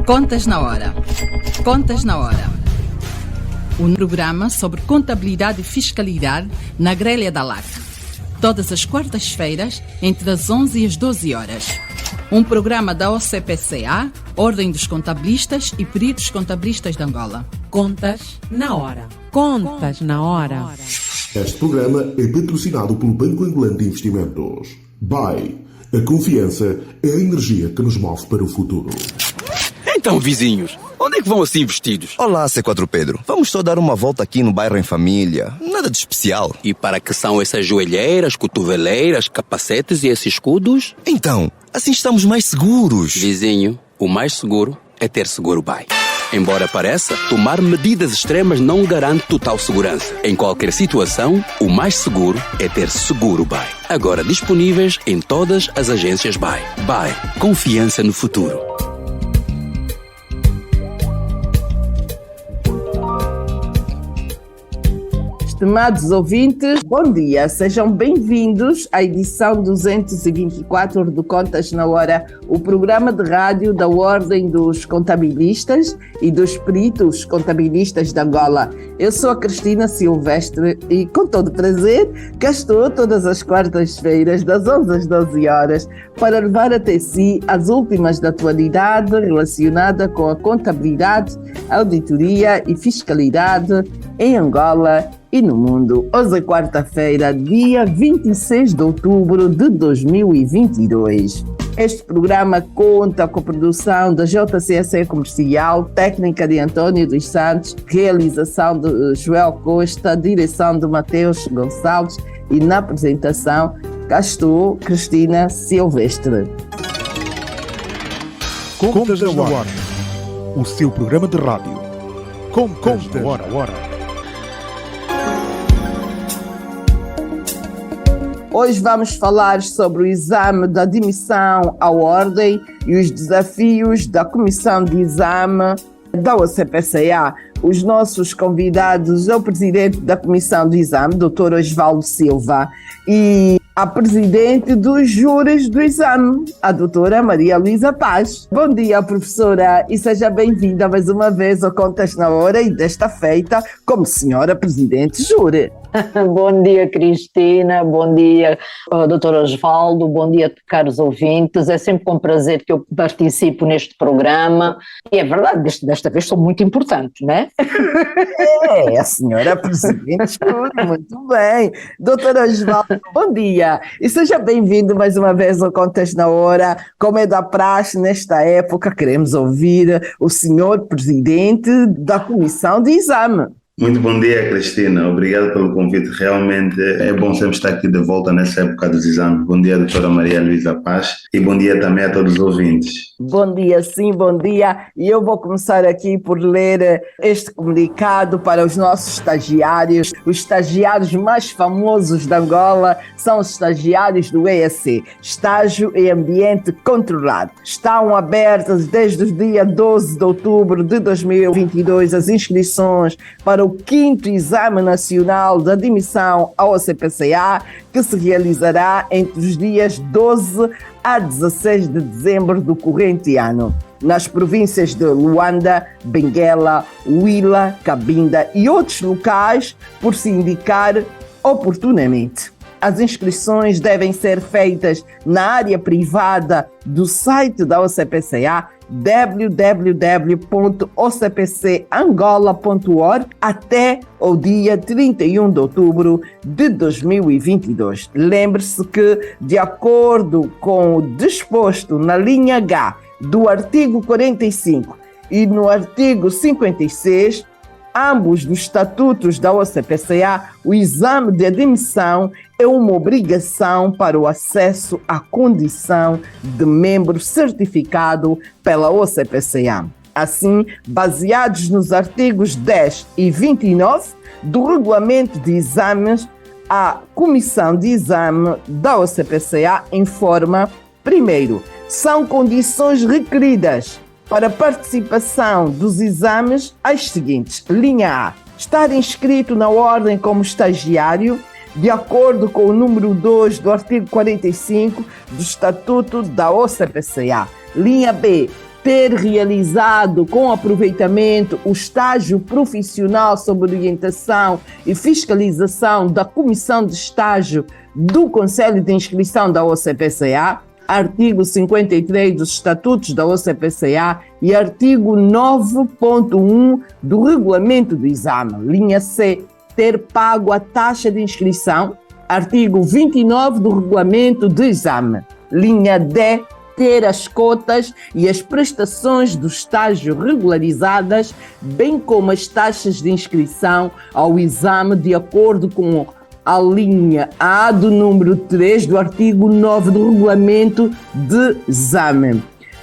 Contas na Hora. Contas na Hora. Um programa sobre contabilidade e fiscalidade na grelha da LAC. Todas as quartas-feiras, entre as 11 e as 12 horas. Um programa da OCPCA, Ordem dos Contabilistas e Peritos Contabilistas de Angola. Contas na Hora. Contas na Hora. Este programa é patrocinado pelo Banco Angolano de Investimentos. BAE. A confiança é a energia que nos move para o futuro. Então, vizinhos, onde é que vão assim vestidos? Olá, C4 Pedro. Vamos só dar uma volta aqui no bairro em família. Nada de especial. E para que são essas joelheiras, cotoveleiras, capacetes e esses escudos? Então, assim estamos mais seguros. Vizinho, o mais seguro é ter seguro BAE. Embora pareça, tomar medidas extremas não garante total segurança. Em qualquer situação, o mais seguro é ter seguro BAE. Agora disponíveis em todas as agências BAE. BAE. Confiança no futuro. Estimados ouvintes, bom dia, sejam bem-vindos à edição 224 do Contas na Hora, o programa de rádio da Ordem dos Contabilistas e dos Peritos Contabilistas de Angola. Eu sou a Cristina Silvestre e, com todo prazer, cá estou todas as quartas-feiras, das 11 às 12 horas, para levar até si as últimas da atualidade relacionada com a contabilidade, auditoria e fiscalidade em Angola e no mundo. Hoje é quarta-feira, dia 26 de outubro de 2022. Este programa conta com a produção da JCSE Comercial, técnica de António dos Santos, realização de Joel Costa, direção de Mateus Gonçalves e na apresentação, cá estou, Cristina Silvestre. Contas na Hora, o seu programa de rádio. Contas na Hora. Hoje vamos falar sobre o exame da admissão à ordem e os desafios da comissão de exame da OCPCA. Os nossos convidados é o presidente da comissão de exame, Dr. Osvaldo Silva, e a presidente dos júris do exame, a doutora Maria Luísa Paz. Bom dia, professora, e seja bem-vinda mais uma vez ao Contas na Hora e desta feita como senhora presidente júri. Bom dia, Cristina, bom dia, Dr. Osvaldo, bom dia, caros ouvintes. É sempre com prazer que eu participo neste programa e é verdade, desta vez sou muito importante, não é? É, a senhora presidente júri, muito bem. Dr. Osvaldo, bom dia e seja bem-vindo mais uma vez ao Contas na Hora. Como é da praxe nesta época, queremos ouvir o senhor presidente da comissão de exame. Muito bom dia, Cristina. Obrigado pelo convite. Realmente é bom sempre estar aqui de volta nessa época dos exames. Bom dia, doutora Maria Luísa Paz, e bom dia também a todos os ouvintes. Bom dia, sim, bom dia. E eu vou começar aqui por ler este comunicado para os nossos estagiários. Os estagiários mais famosos de Angola são os estagiários do EAC, Estágio em Ambiente Controlado. Estão abertas desde o dia 12 de outubro de 2022 as inscrições para o 5º Exame Nacional de Admissão ao OCPCA, que se realizará entre os dias 12 a 16 de dezembro do corrente ano, nas províncias de Luanda, Benguela, Huila, Cabinda e outros locais, por se indicar oportunamente. As inscrições devem ser feitas na área privada do site da OCPCA, www.ocpcangola.org, até o dia 31 de outubro de 2022. Lembre-se que, de acordo com o disposto na linha H do artigo 45 e no artigo 56, ambos dos estatutos da OCPCA, o exame de admissão é uma obrigação para o acesso à condição de membro certificado pela OCPCA. Assim, baseados nos artigos 10 e 29 do Regulamento de Exames, a Comissão de Exame da OCPCA informa, primeiro, são condições requeridas para a participação dos exames as seguintes. Linha A. Estar inscrito na ordem como estagiário, de acordo com o número 2 do artigo 45 do Estatuto da OCPCA. Linha B. ter realizado com aproveitamento o estágio profissional sob orientação e fiscalização da Comissão de Estágio do Conselho de Inscrição da OCPCA, artigo 53 dos Estatutos da OCPCA e artigo 9.1 do Regulamento do Exame, linha C, ter pago a taxa de inscrição, artigo 29 do Regulamento do Exame, linha D, ter as cotas e as prestações do estágio regularizadas, bem como as taxas de inscrição ao exame de acordo com a linha A do número 3 do artigo 9 do Regulamento de Exame.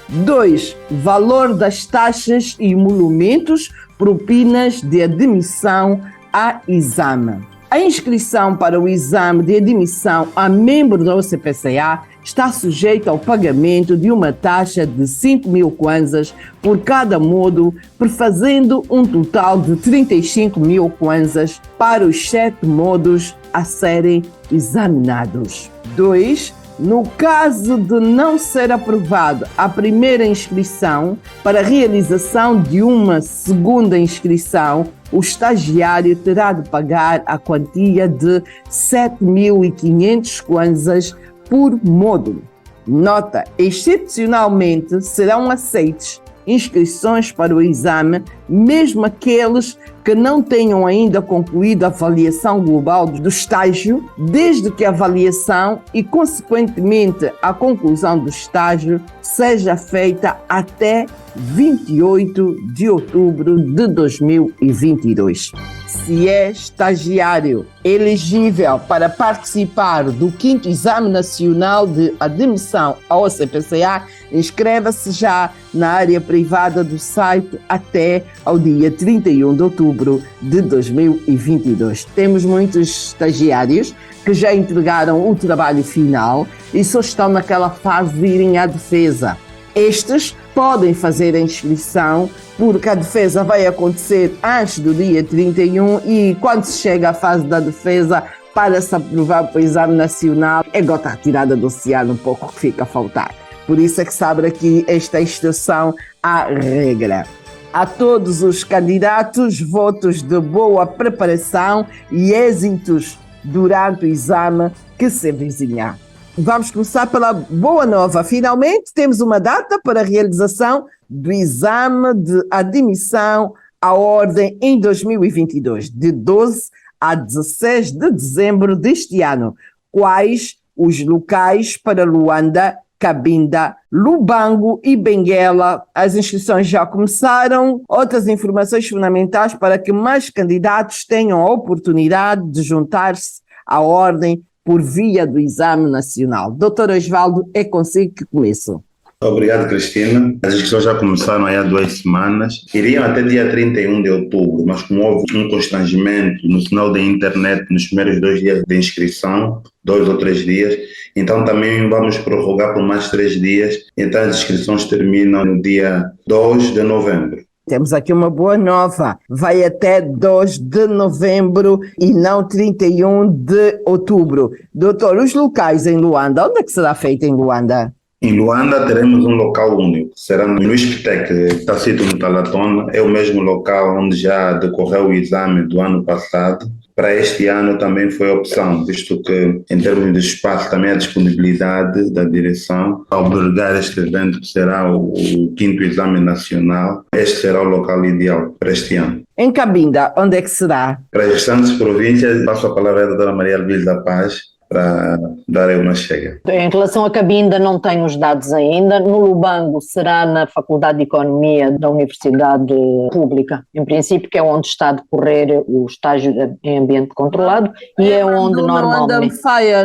2. Valor das taxas e emolumentos, propinas de admissão a exame. A inscrição para o exame de admissão a membro da OCPCA está sujeita ao pagamento de uma taxa de 5.000 kwanzas por cada módulo, prefazendo um total de 35.000 kwanzas para os 7 módulos a serem examinados. 2. No caso de não ser aprovada a primeira inscrição, para a realização de uma segunda inscrição, o estagiário terá de pagar a quantia de 7.500 kwanzas por módulo. Nota: excepcionalmente serão aceites inscrições para o exame, mesmo aqueles que não tenham ainda concluído a avaliação global do estágio, desde que a avaliação e, consequentemente, a conclusão do estágio seja feita até 28 de outubro de 2022. Se é estagiário elegível para participar do 5º Exame Nacional de Admissão ao OCPCA, inscreva-se já na área privada do site até ao dia 31 de outubro de 2022. Temos muitos estagiários que já entregaram o trabalho final e só estão naquela fase de irem à defesa. Estes podem fazer a inscrição, porque a defesa vai acontecer antes do dia 31 e quando se chega à fase da defesa, para se aprovar para o Exame Nacional, é gota retirada do oceano, um pouco que fica a faltar. Por isso é que se abre aqui esta extensão à regra. A todos os candidatos, votos de boa preparação e êxitos durante o exame que se avizinhar. Vamos começar pela boa nova. Finalmente temos uma data para a realização do exame de admissão à ordem em 2022, de 12 a 16 de dezembro deste ano. Quais os locais para Luanda, Cabinda, Lubango e Benguela? As inscrições já começaram. Outras informações fundamentais para que mais candidatos tenham a oportunidade de juntar-se à ordem por via do Exame Nacional. Doutor Osvaldo, é consigo que começo. Obrigado, Cristina. As inscrições já começaram aí há 2 semanas. Iriam até dia 31 de outubro, mas como houve um constrangimento no sinal da internet nos primeiros 2 dias de inscrição, 2 ou 3 dias, então também vamos prorrogar por mais 3 dias. Então as inscrições terminam no dia 2 de novembro. Temos aqui uma boa nova. Vai até 2 de novembro e não 31 de outubro. Doutor, os locais em Luanda, onde é que será feito em Luanda? Em Luanda teremos um local único, será no ISPTEC, que está situado no Talatona, é o mesmo local onde já decorreu o exame do ano passado. Para este ano também foi opção, visto que em termos de espaço também a disponibilidade da direção a albergar este evento que será o 5º Exame Nacional. Este será o local ideal para este ano. Em Cabinda, onde é que será? Para as restantes províncias, passo a palavra à doutora Maria Luísa Paz, para dar aí uma chega. Em relação a Cabinda não tenho os dados ainda. No Lubango será na Faculdade de Economia da Universidade Pública, em princípio, que é onde está a decorrer o estágio em ambiente controlado e é onde normalmente...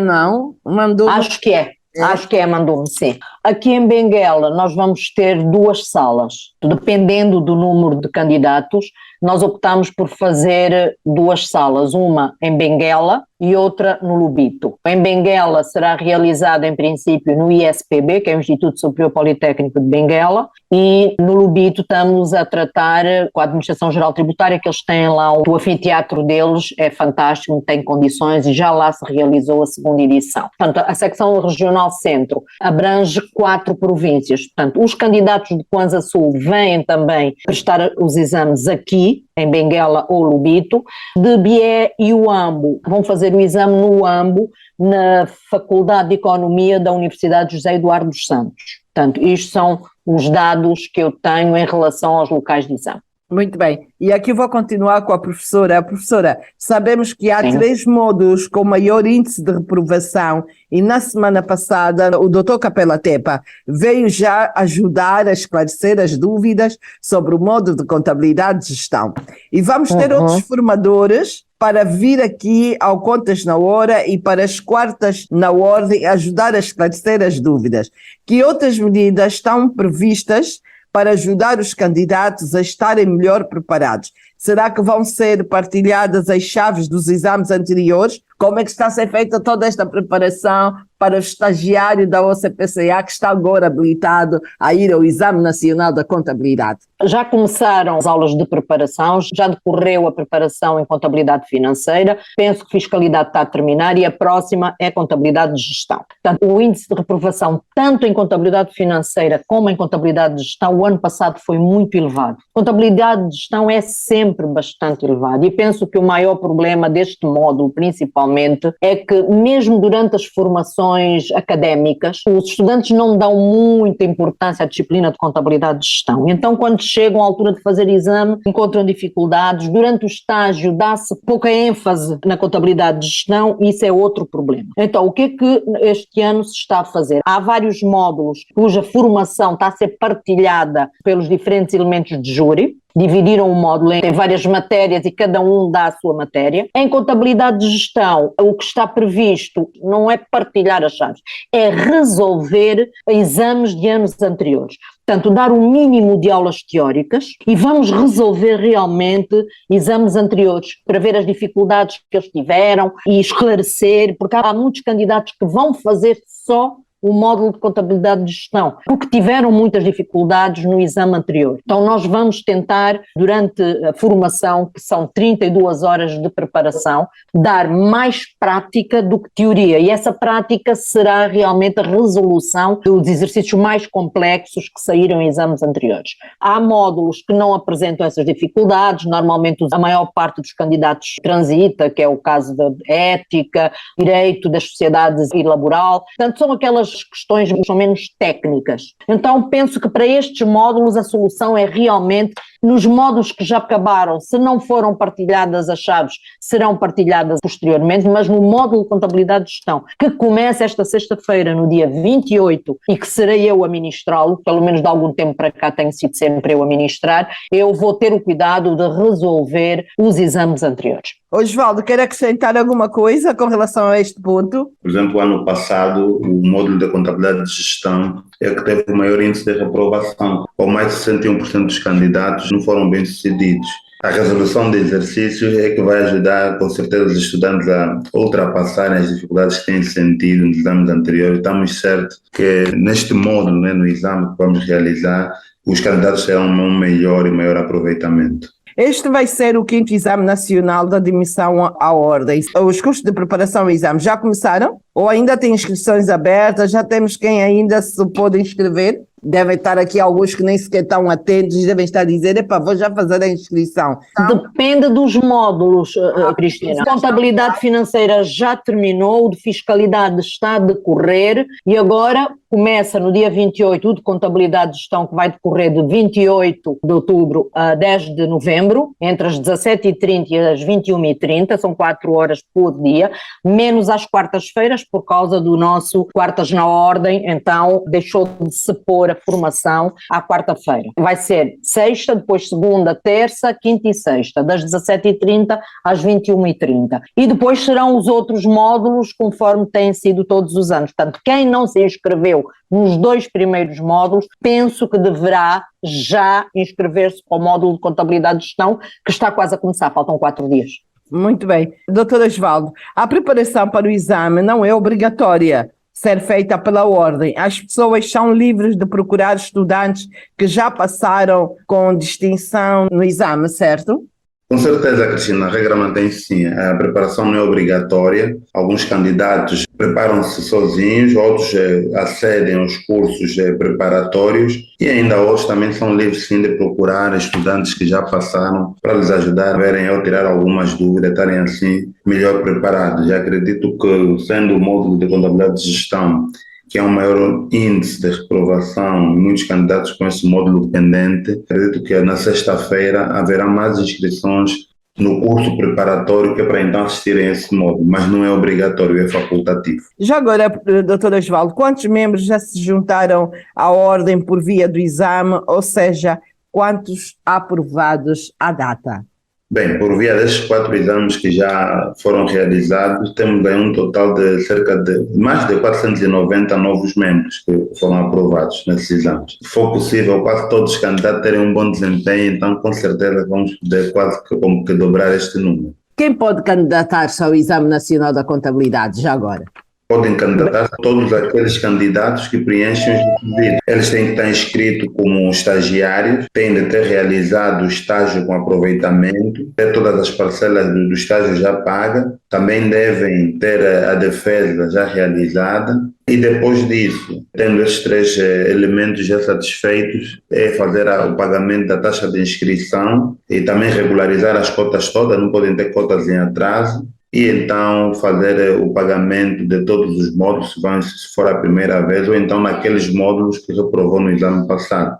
Não? Mandou... Acho que é. Acho que é, mandou-me, sim. Aqui em Benguela nós vamos ter 2 salas, dependendo do número de candidatos, nós optamos por fazer 2 salas, uma em Benguela e outra no Lubito. Em Benguela será realizada em princípio no ISPB, que é o Instituto Superior Politécnico de Benguela, e no Lubito estamos a tratar com a Administração Geral Tributária, que eles têm lá o anfiteatro deles, é fantástico, tem condições e já lá se realizou a 2ª edição. Portanto, a secção regional centro abrange 4 províncias. Portanto, os candidatos de Kwanza Sul vêm também prestar os exames aqui, em Benguela ou Lubito. De Bié e Huambo vão fazer o exame no Huambo, na Faculdade de Economia da Universidade José Eduardo dos Santos. Portanto, isto são os dados que eu tenho em relação aos locais de exame. Muito bem. E aqui vou continuar com a professora. Professora, sabemos que há 3 módulos com maior índice de reprovação e na semana passada o Dr. Capela Tepa veio já ajudar a esclarecer as dúvidas sobre o módulo de contabilidade de gestão. E vamos ter outros formadores para vir aqui ao Contas na Hora e para as quartas na ordem ajudar a esclarecer as dúvidas. Que outras medidas estão previstas para ajudar os candidatos a estarem melhor preparados? Será que vão ser partilhadas as chaves dos exames anteriores? Como é que está a ser feita toda esta preparação para o estagiário da OCPCA que está agora habilitado a ir ao Exame Nacional da Contabilidade? Já começaram as aulas de preparação, já decorreu a preparação em contabilidade financeira, penso que fiscalidade está a terminar e a próxima é contabilidade de gestão. Portanto, o índice de reprovação, tanto em contabilidade financeira como em contabilidade de gestão, o ano passado foi muito elevado. Contabilidade de gestão é sempre bastante elevado e penso que o maior problema deste módulo, principalmente, é que mesmo durante as formações académicas, os estudantes não dão muita importância à disciplina de contabilidade de gestão. Então, quando chegam à altura de fazer exame, encontram dificuldades. Durante o estágio dá-se pouca ênfase na contabilidade de gestão e isso é outro problema. Então, o que é que este ano se está a fazer? Há vários módulos cuja formação está a ser partilhada pelos diferentes elementos de júri. Dividiram o módulo em várias matérias e cada um dá a sua matéria. Em contabilidade de gestão, o que está previsto não é partilhar as chaves, é resolver exames de anos anteriores. Portanto, dar um mínimo de aulas teóricas e vamos resolver realmente exames anteriores para ver as dificuldades que eles tiveram e esclarecer, porque há muitos candidatos que vão fazer só o módulo de contabilidade de gestão, porque tiveram muitas dificuldades no exame anterior. Então nós vamos tentar, durante a formação, que são 32 horas de preparação, dar mais prática do que teoria, e essa prática será realmente a resolução dos exercícios mais complexos que saíram em exames anteriores. Há módulos que não apresentam essas dificuldades, normalmente a maior parte dos candidatos transita, que é o caso da ética, direito das sociedades e laboral, portanto são aquelas questões mais ou menos técnicas. Então penso que para estes módulos a solução é realmente, nos módulos que já acabaram, se não foram partilhadas as chaves, serão partilhadas posteriormente, mas no módulo de contabilidade de gestão, que começa esta sexta-feira, no dia 28, e que serei eu a ministrá-lo, pelo menos de algum tempo para cá tenho sido sempre eu a ministrar, eu vou ter o cuidado de resolver os exames anteriores. Osvaldo, quer acrescentar alguma coisa com relação a este ponto? Por exemplo, ano passado, o módulo da contabilidade de gestão é que teve o maior índice de reprovação, ou mais de 61% dos candidatos não foram bem-sucedidos. A resolução de exercícios é que vai ajudar, com certeza, os estudantes a ultrapassarem as dificuldades que têm sentido nos exames anteriores. Estamos certos que neste módulo, no exame que vamos realizar, os candidatos terão um melhor e maior aproveitamento. Este vai ser o 5º Exame Nacional da Admissão à Ordem. Os cursos de preparação ao exame já começaram? Ou ainda tem inscrições abertas? Já temos quem ainda se pode inscrever? Devem estar aqui alguns que nem sequer estão atentos e devem estar a dizer, vou já fazer a inscrição. Depende dos módulos, Cristina. Contabilidade financeira já terminou, o de fiscalidade está a decorrer e agora começa no dia 28 o de contabilidade de gestão, que vai decorrer de 28 de outubro a 10 de novembro, entre as 17h30 e as 21h30, são 4 horas por dia, menos às quartas-feiras, por causa do nosso Quartas na Ordem, então deixou de se pôr a formação à quarta-feira. Vai ser sexta, depois segunda, terça, quinta e sexta, das 17h30 às 21h30. E depois serão os outros módulos conforme têm sido todos os anos. Portanto, quem não se inscreveu nos 2 primeiros módulos, penso que deverá já inscrever-se para o módulo de contabilidade de gestão, que está quase a começar, faltam 4 dias. Muito bem. Doutor Osvaldo, a preparação para o exame não é obrigatória ser feita pela ordem. As pessoas são livres de procurar estudantes que já passaram com distinção no exame, certo? Com certeza, Cristina, a regra mantém-se sim. A preparação não é obrigatória. Alguns candidatos preparam-se sozinhos, outros acedem aos cursos preparatórios e ainda hoje também são livres sim de procurar estudantes que já passaram para lhes ajudar a verem ou tirar algumas dúvidas, estarem assim melhor preparados. Já acredito que, sendo o módulo de contabilidade de gestão, que é um maior índice de reprovação, muitos candidatos com esse módulo pendente, acredito que na sexta-feira haverá mais inscrições no curso preparatório, que é para então assistirem a esse módulo, mas não é obrigatório, é facultativo. Já agora, doutor Osvaldo, quantos membros já se juntaram à ordem por via do exame, ou seja, quantos aprovados à data? Bem, por via destes 4 exames que já foram realizados, temos aí um total de cerca de mais de 490 novos membros que foram aprovados nesses exames. Se for possível, quase todos os candidatos terem um bom desempenho, então com certeza vamos poder quase que, como que dobrar este número. Quem pode candidatar-se ao Exame Nacional da Contabilidade, já agora? Podem candidatar todos aqueles candidatos que preenchem os requisitos. Eles têm que estar inscritos como estagiários, têm de ter realizado o estágio com aproveitamento, ter todas as parcelas do estágio já pagas, também devem ter a defesa já realizada e depois disso, tendo esses 3 elementos já satisfeitos, é fazer o pagamento da taxa de inscrição e também regularizar as cotas todas, não podem ter cotas em atraso. E então fazer o pagamento de todos os módulos, se for a primeira vez, ou então naqueles módulos que reprovou no exame passado.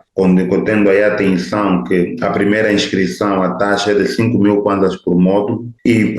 Tendo aí a atenção que a primeira inscrição, a taxa é de 5.000 kwanzas por módulo, e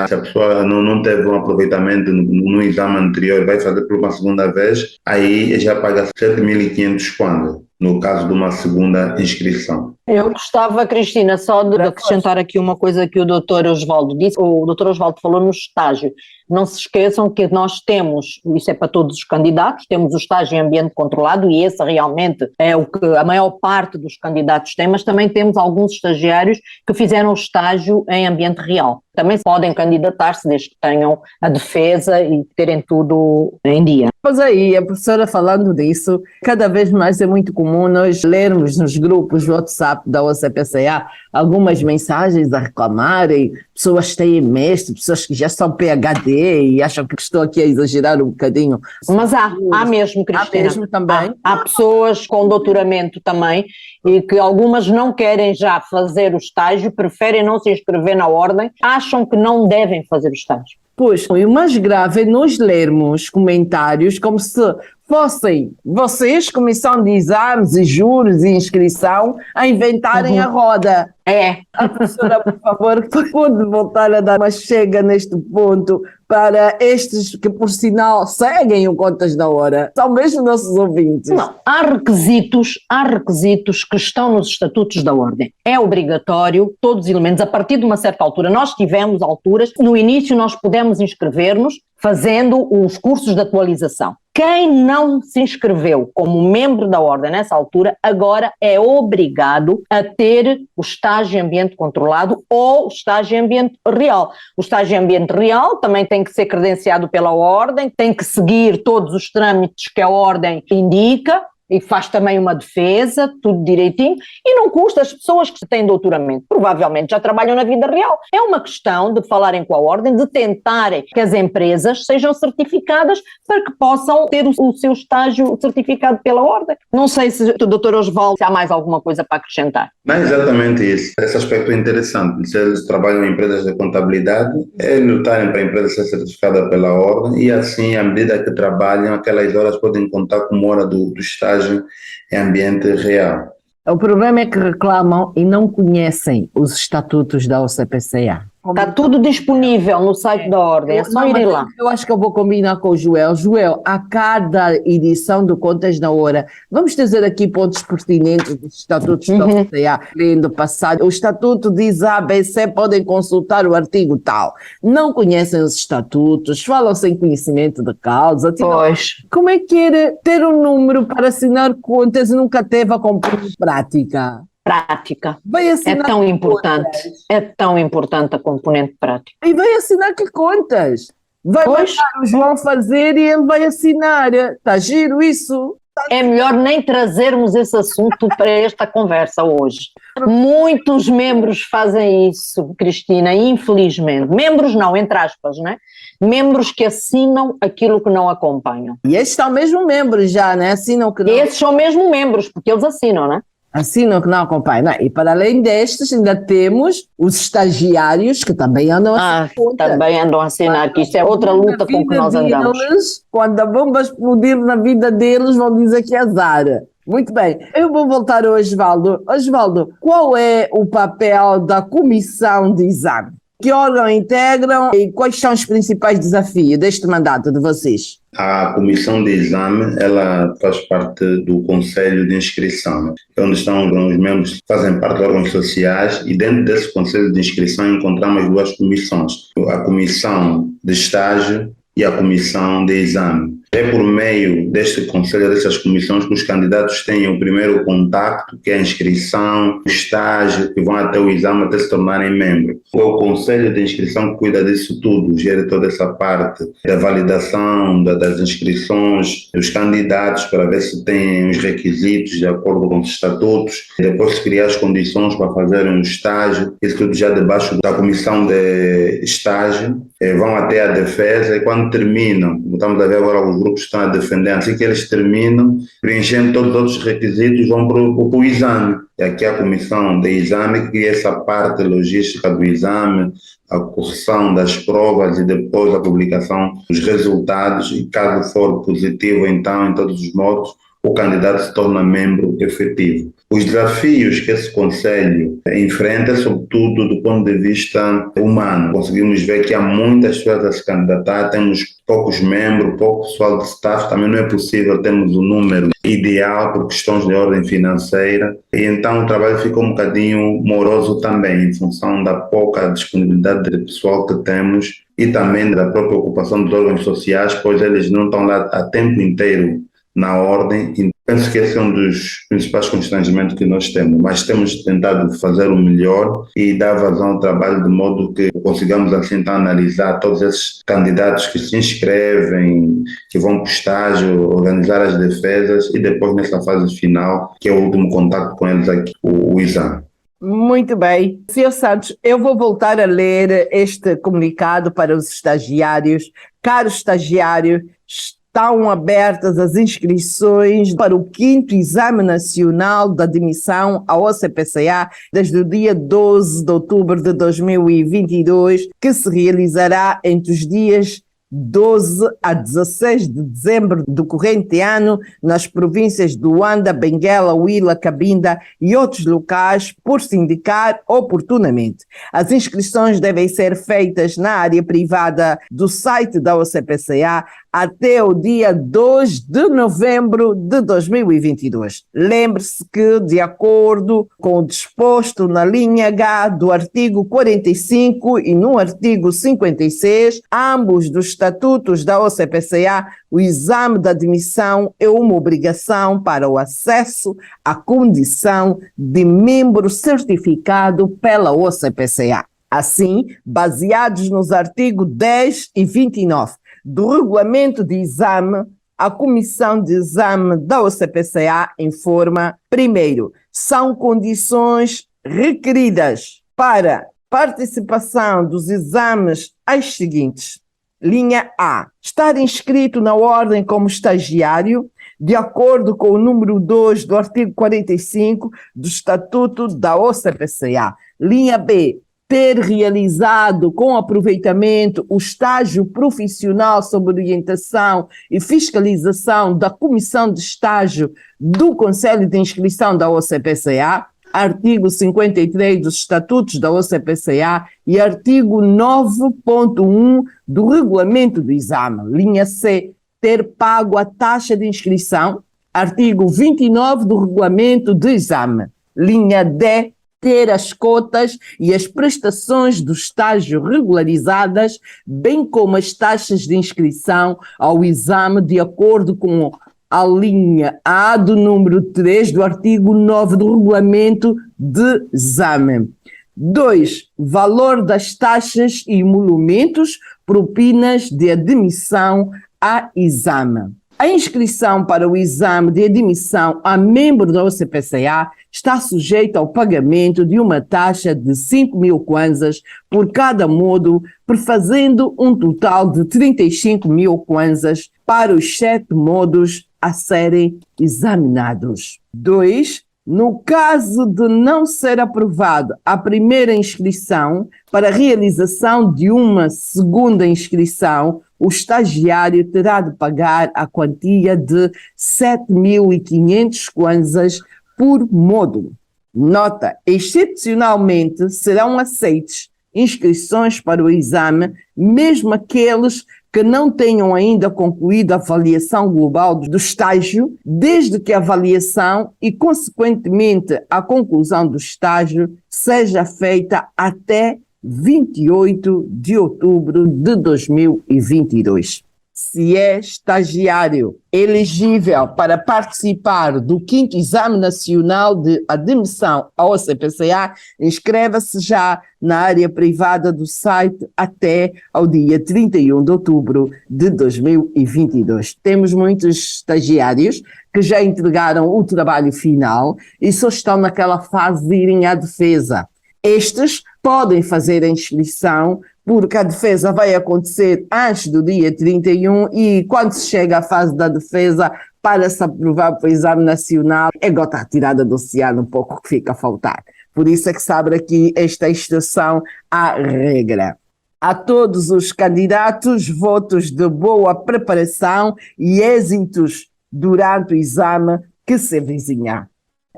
se a pessoa não teve um aproveitamento no exame anterior, vai fazer por uma segunda vez, aí já paga 7.500 kwanzas, no caso de uma segunda inscrição. Eu gostava, Cristina, só de acrescentar aqui uma coisa que o Dr. Osvaldo disse. O Dr. Osvaldo falou no estágio. Não se esqueçam que nós temos, isso é para todos os candidatos, temos o estágio em ambiente controlado e esse realmente é o que a maior parte dos candidatos tem, mas também temos alguns estagiários que fizeram o estágio em ambiente real. Também podem candidatar-se desde que tenham a defesa e terem tudo em dia. Pois aí, a professora falando disso, cada vez mais é muito comum nós lermos nos grupos do WhatsApp da OCPCA algumas mensagens a reclamarem, pessoas que têm mestre, pessoas que já são PhD e acham que estou aqui a exagerar um bocadinho. Mas há mesmo, Cristina. Há mesmo também. Há pessoas com doutoramento também e que algumas não querem já fazer o estágio, preferem não se inscrever na ordem, acham que não devem fazer o estágio. Pois, e o mais grave é nós lermos comentários como se fossem vocês, comissão de exames e juros e inscrição, a inventarem a roda. É. A professora, por favor, pode voltar a dar uma chega neste ponto para estes que, por sinal, seguem o Contas na Hora. São mesmo nossos ouvintes. Não, há requisitos que estão nos estatutos da ordem. É obrigatório, todos os elementos, a partir de uma certa altura. Nós tivemos alturas, no início nós pudemos inscrever-nos fazendo os cursos de atualização. Quem não se inscreveu como membro da ordem nessa altura, agora é obrigado a ter o estágio em ambiente controlado ou o estágio em ambiente real. O estágio em ambiente real também tem que ser credenciado pela ordem, tem que seguir todos os trâmites que a ordem indica, e faz também uma defesa, tudo direitinho, e não custa. As pessoas que têm doutoramento provavelmente já trabalham na vida real. É uma questão de falarem com a ordem, de tentarem que as empresas sejam certificadas para que possam ter o seu estágio certificado pela ordem. Não sei se o Dr. Osvaldo há mais alguma coisa para acrescentar. Não é exatamente isso. Esse aspecto é interessante. Se eles trabalham em empresas de contabilidade, é lutarem para a empresa ser certificada pela ordem e assim, à medida que trabalham, aquelas horas podem contar como hora do estágio em ambiente real. O problema é que reclamam e não conhecem os estatutos da OCPCA. Está tudo disponível no site da Ordem, é só ir lá. Eu acho que eu vou combinar com o Joel. Joel, a cada edição do Contas na Hora, vamos trazer aqui pontos pertinentes dos estatutos da OCA, lendo passado. O estatuto diz ABC, podem consultar o artigo tal. Não conhecem os estatutos, falam sem conhecimento de causa. Pois. Como é que era ter um número para assinar contas e nunca teve a componente prática? Prática. Vai assinar é tão importante. É tão importante a componente prática. E vai assinar que contas? Vai mandar o João fazer e ele vai assinar. Está giro isso? É melhor nem trazermos esse assunto para esta conversa hoje. Muitos membros fazem isso, Cristina, infelizmente. Membros não, entre aspas, né? Membros que assinam aquilo que não acompanham. E estes são mesmo membros já, né? Assinam que não... Esses são mesmo membros, porque eles assinam, né? Assinam que não acompanham. E para além destes, ainda temos os estagiários que também andam a assinar. Também andam a assinar, que isto é outra luta com que nós andamos. Quando a bomba explodir na vida deles, vão dizer que é azar. Muito bem, eu vou voltar ao Osvaldo. Osvaldo, qual é o papel da comissão de exame? Que órgão integram e quais são os principais desafios deste mandato de vocês? A comissão de exame, ela faz parte do Conselho de Inscrição, onde estão os membros que fazem parte de órgãos sociais, e dentro desse Conselho de Inscrição encontramos duas comissões, a Comissão de Estágio e a Comissão de Exame. É por meio deste conselho, dessas comissões, que os candidatos têm o primeiro contacto, que é a inscrição, o estágio, que vão até o exame até se tornarem membros. É o conselho de inscrição que cuida disso tudo, gera toda essa parte da validação das inscrições dos candidatos para ver se têm os requisitos de acordo com os estatutos, depois se criar as condições para fazerem um estágio, isso tudo já debaixo da comissão de estágio, vão até a defesa e quando terminam, estamos a ver agora os grupos que estão a defender, assim que eles terminam, preenchendo todos os outros requisitos, vão para o exame. E aqui a comissão de exame que cria essa parte logística do exame, a correção das provas e depois a publicação dos resultados, e caso for positivo, então, em todos os modos, o candidato se torna membro efetivo. Os desafios que esse Conselho enfrenta, sobretudo do ponto de vista humano, conseguimos ver que há muitas pessoas a se candidatar, temos poucos membros, pouco pessoal de staff, também não é possível termos o número ideal por questões de ordem financeira, e então o trabalho fica um bocadinho moroso também, em função da pouca disponibilidade de pessoal que temos e também da própria ocupação dos órgãos sociais, pois eles não estão lá a tempo inteiro na ordem. Penso que esse é um dos principais constrangimentos que nós temos, mas temos tentado fazer o melhor e dar vazão ao trabalho de modo que consigamos assim então analisar todos esses candidatos que se inscrevem, que vão para o estágio, organizar as defesas e depois nessa fase final, que é o último contato com eles aqui, o exame. Muito bem. Sr. Santos, eu vou voltar a ler este comunicado para os estagiários. Caro estagiário, estão abertas as inscrições para o 5º Exame Nacional de Admissão ao OCPCA desde o dia 12 de outubro de 2022, que se realizará entre os dias 12 a 16 de dezembro do corrente ano nas províncias do Luanda, Benguela, Huila, Cabinda e outros locais, por se indicar oportunamente. As inscrições devem ser feitas na área privada do site da OCPCA até o dia 2 de novembro de 2022. Lembre-se que, de acordo com o disposto na linha H do artigo 45 e no artigo 56, ambos dos estatutos da OCPCA, o exame de admissão é uma obrigação para o acesso à condição de membro certificado pela OCPCA. Assim, baseados nos artigos 10 e 29 do regulamento de exame, a comissão de exame da OCPCA informa, primeiro, são condições requeridas para participação dos exames as seguintes. Linha A, estar inscrito na ordem como estagiário, de acordo com o número 2 do artigo 45 do Estatuto da OCPCA. Linha B, ter realizado com aproveitamento o estágio profissional sob orientação e fiscalização da Comissão de Estágio do Conselho de Inscrição da OCPCA. artigo 53 dos Estatutos da OCPCA e artigo 9.1 do Regulamento do Exame. Linha C, ter pago a taxa de inscrição. Artigo 29 do Regulamento do Exame. Linha D, ter as cotas e as prestações do estágio regularizadas, bem como as taxas de inscrição ao exame de acordo com a linha A do número 3 do artigo 9 do Regulamento de Exame. 2. Valor das taxas e emolumentos, propinas de admissão a exame. A inscrição para o exame de admissão a membro da OCPCA está sujeita ao pagamento de uma taxa de 5.000 kwanzas por cada módulo, prefazendo um total de 35.000 kwanzas para os 7 módulos a serem examinados. 2. No caso de não ser aprovado a primeira inscrição, para a realização de uma segunda inscrição, o estagiário terá de pagar a quantia de 7.500 kwanzas por módulo. Nota: excepcionalmente serão aceites inscrições para o exame, mesmo aqueles que não tenham ainda concluído a avaliação global do estágio, desde que a avaliação e, consequentemente, a conclusão do estágio seja feita até 28 de outubro de 2022. Se é estagiário elegível para participar do 5º Exame Nacional de Admissão ao OCPCA, inscreva-se já na área privada do site até ao dia 31 de outubro de 2022. Temos muitos estagiários que já entregaram o trabalho final e só estão naquela fase de irem à defesa. Estes podem fazer a inscrição, porque a defesa vai acontecer antes do dia 31 e quando se chega à fase da defesa, para se aprovar para o Exame Nacional, é gota retirada do oceano um pouco que fica a faltar. Por isso é que se abre aqui esta exceção à regra. A todos os candidatos, votos de boa preparação e êxitos durante o exame que se avizinhar.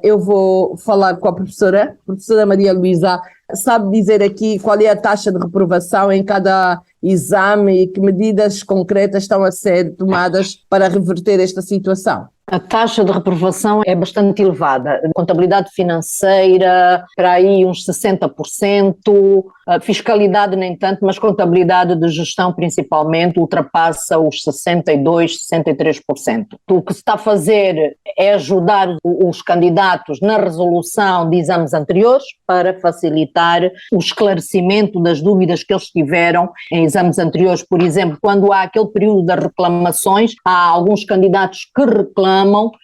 Eu vou falar com a professora Maria Luísa. Sabe dizer aqui qual é a taxa de reprovação em cada exame e que medidas concretas estão a ser tomadas para reverter esta situação? A taxa de reprovação é bastante elevada. Contabilidade financeira, para aí uns 60%, fiscalidade nem tanto, mas contabilidade de gestão principalmente ultrapassa os 62%, 63%. O que se está a fazer é ajudar os candidatos na resolução de exames anteriores para facilitar o esclarecimento das dúvidas que eles tiveram em exames anteriores. Por exemplo, quando há aquele período das reclamações, há alguns candidatos que reclamam,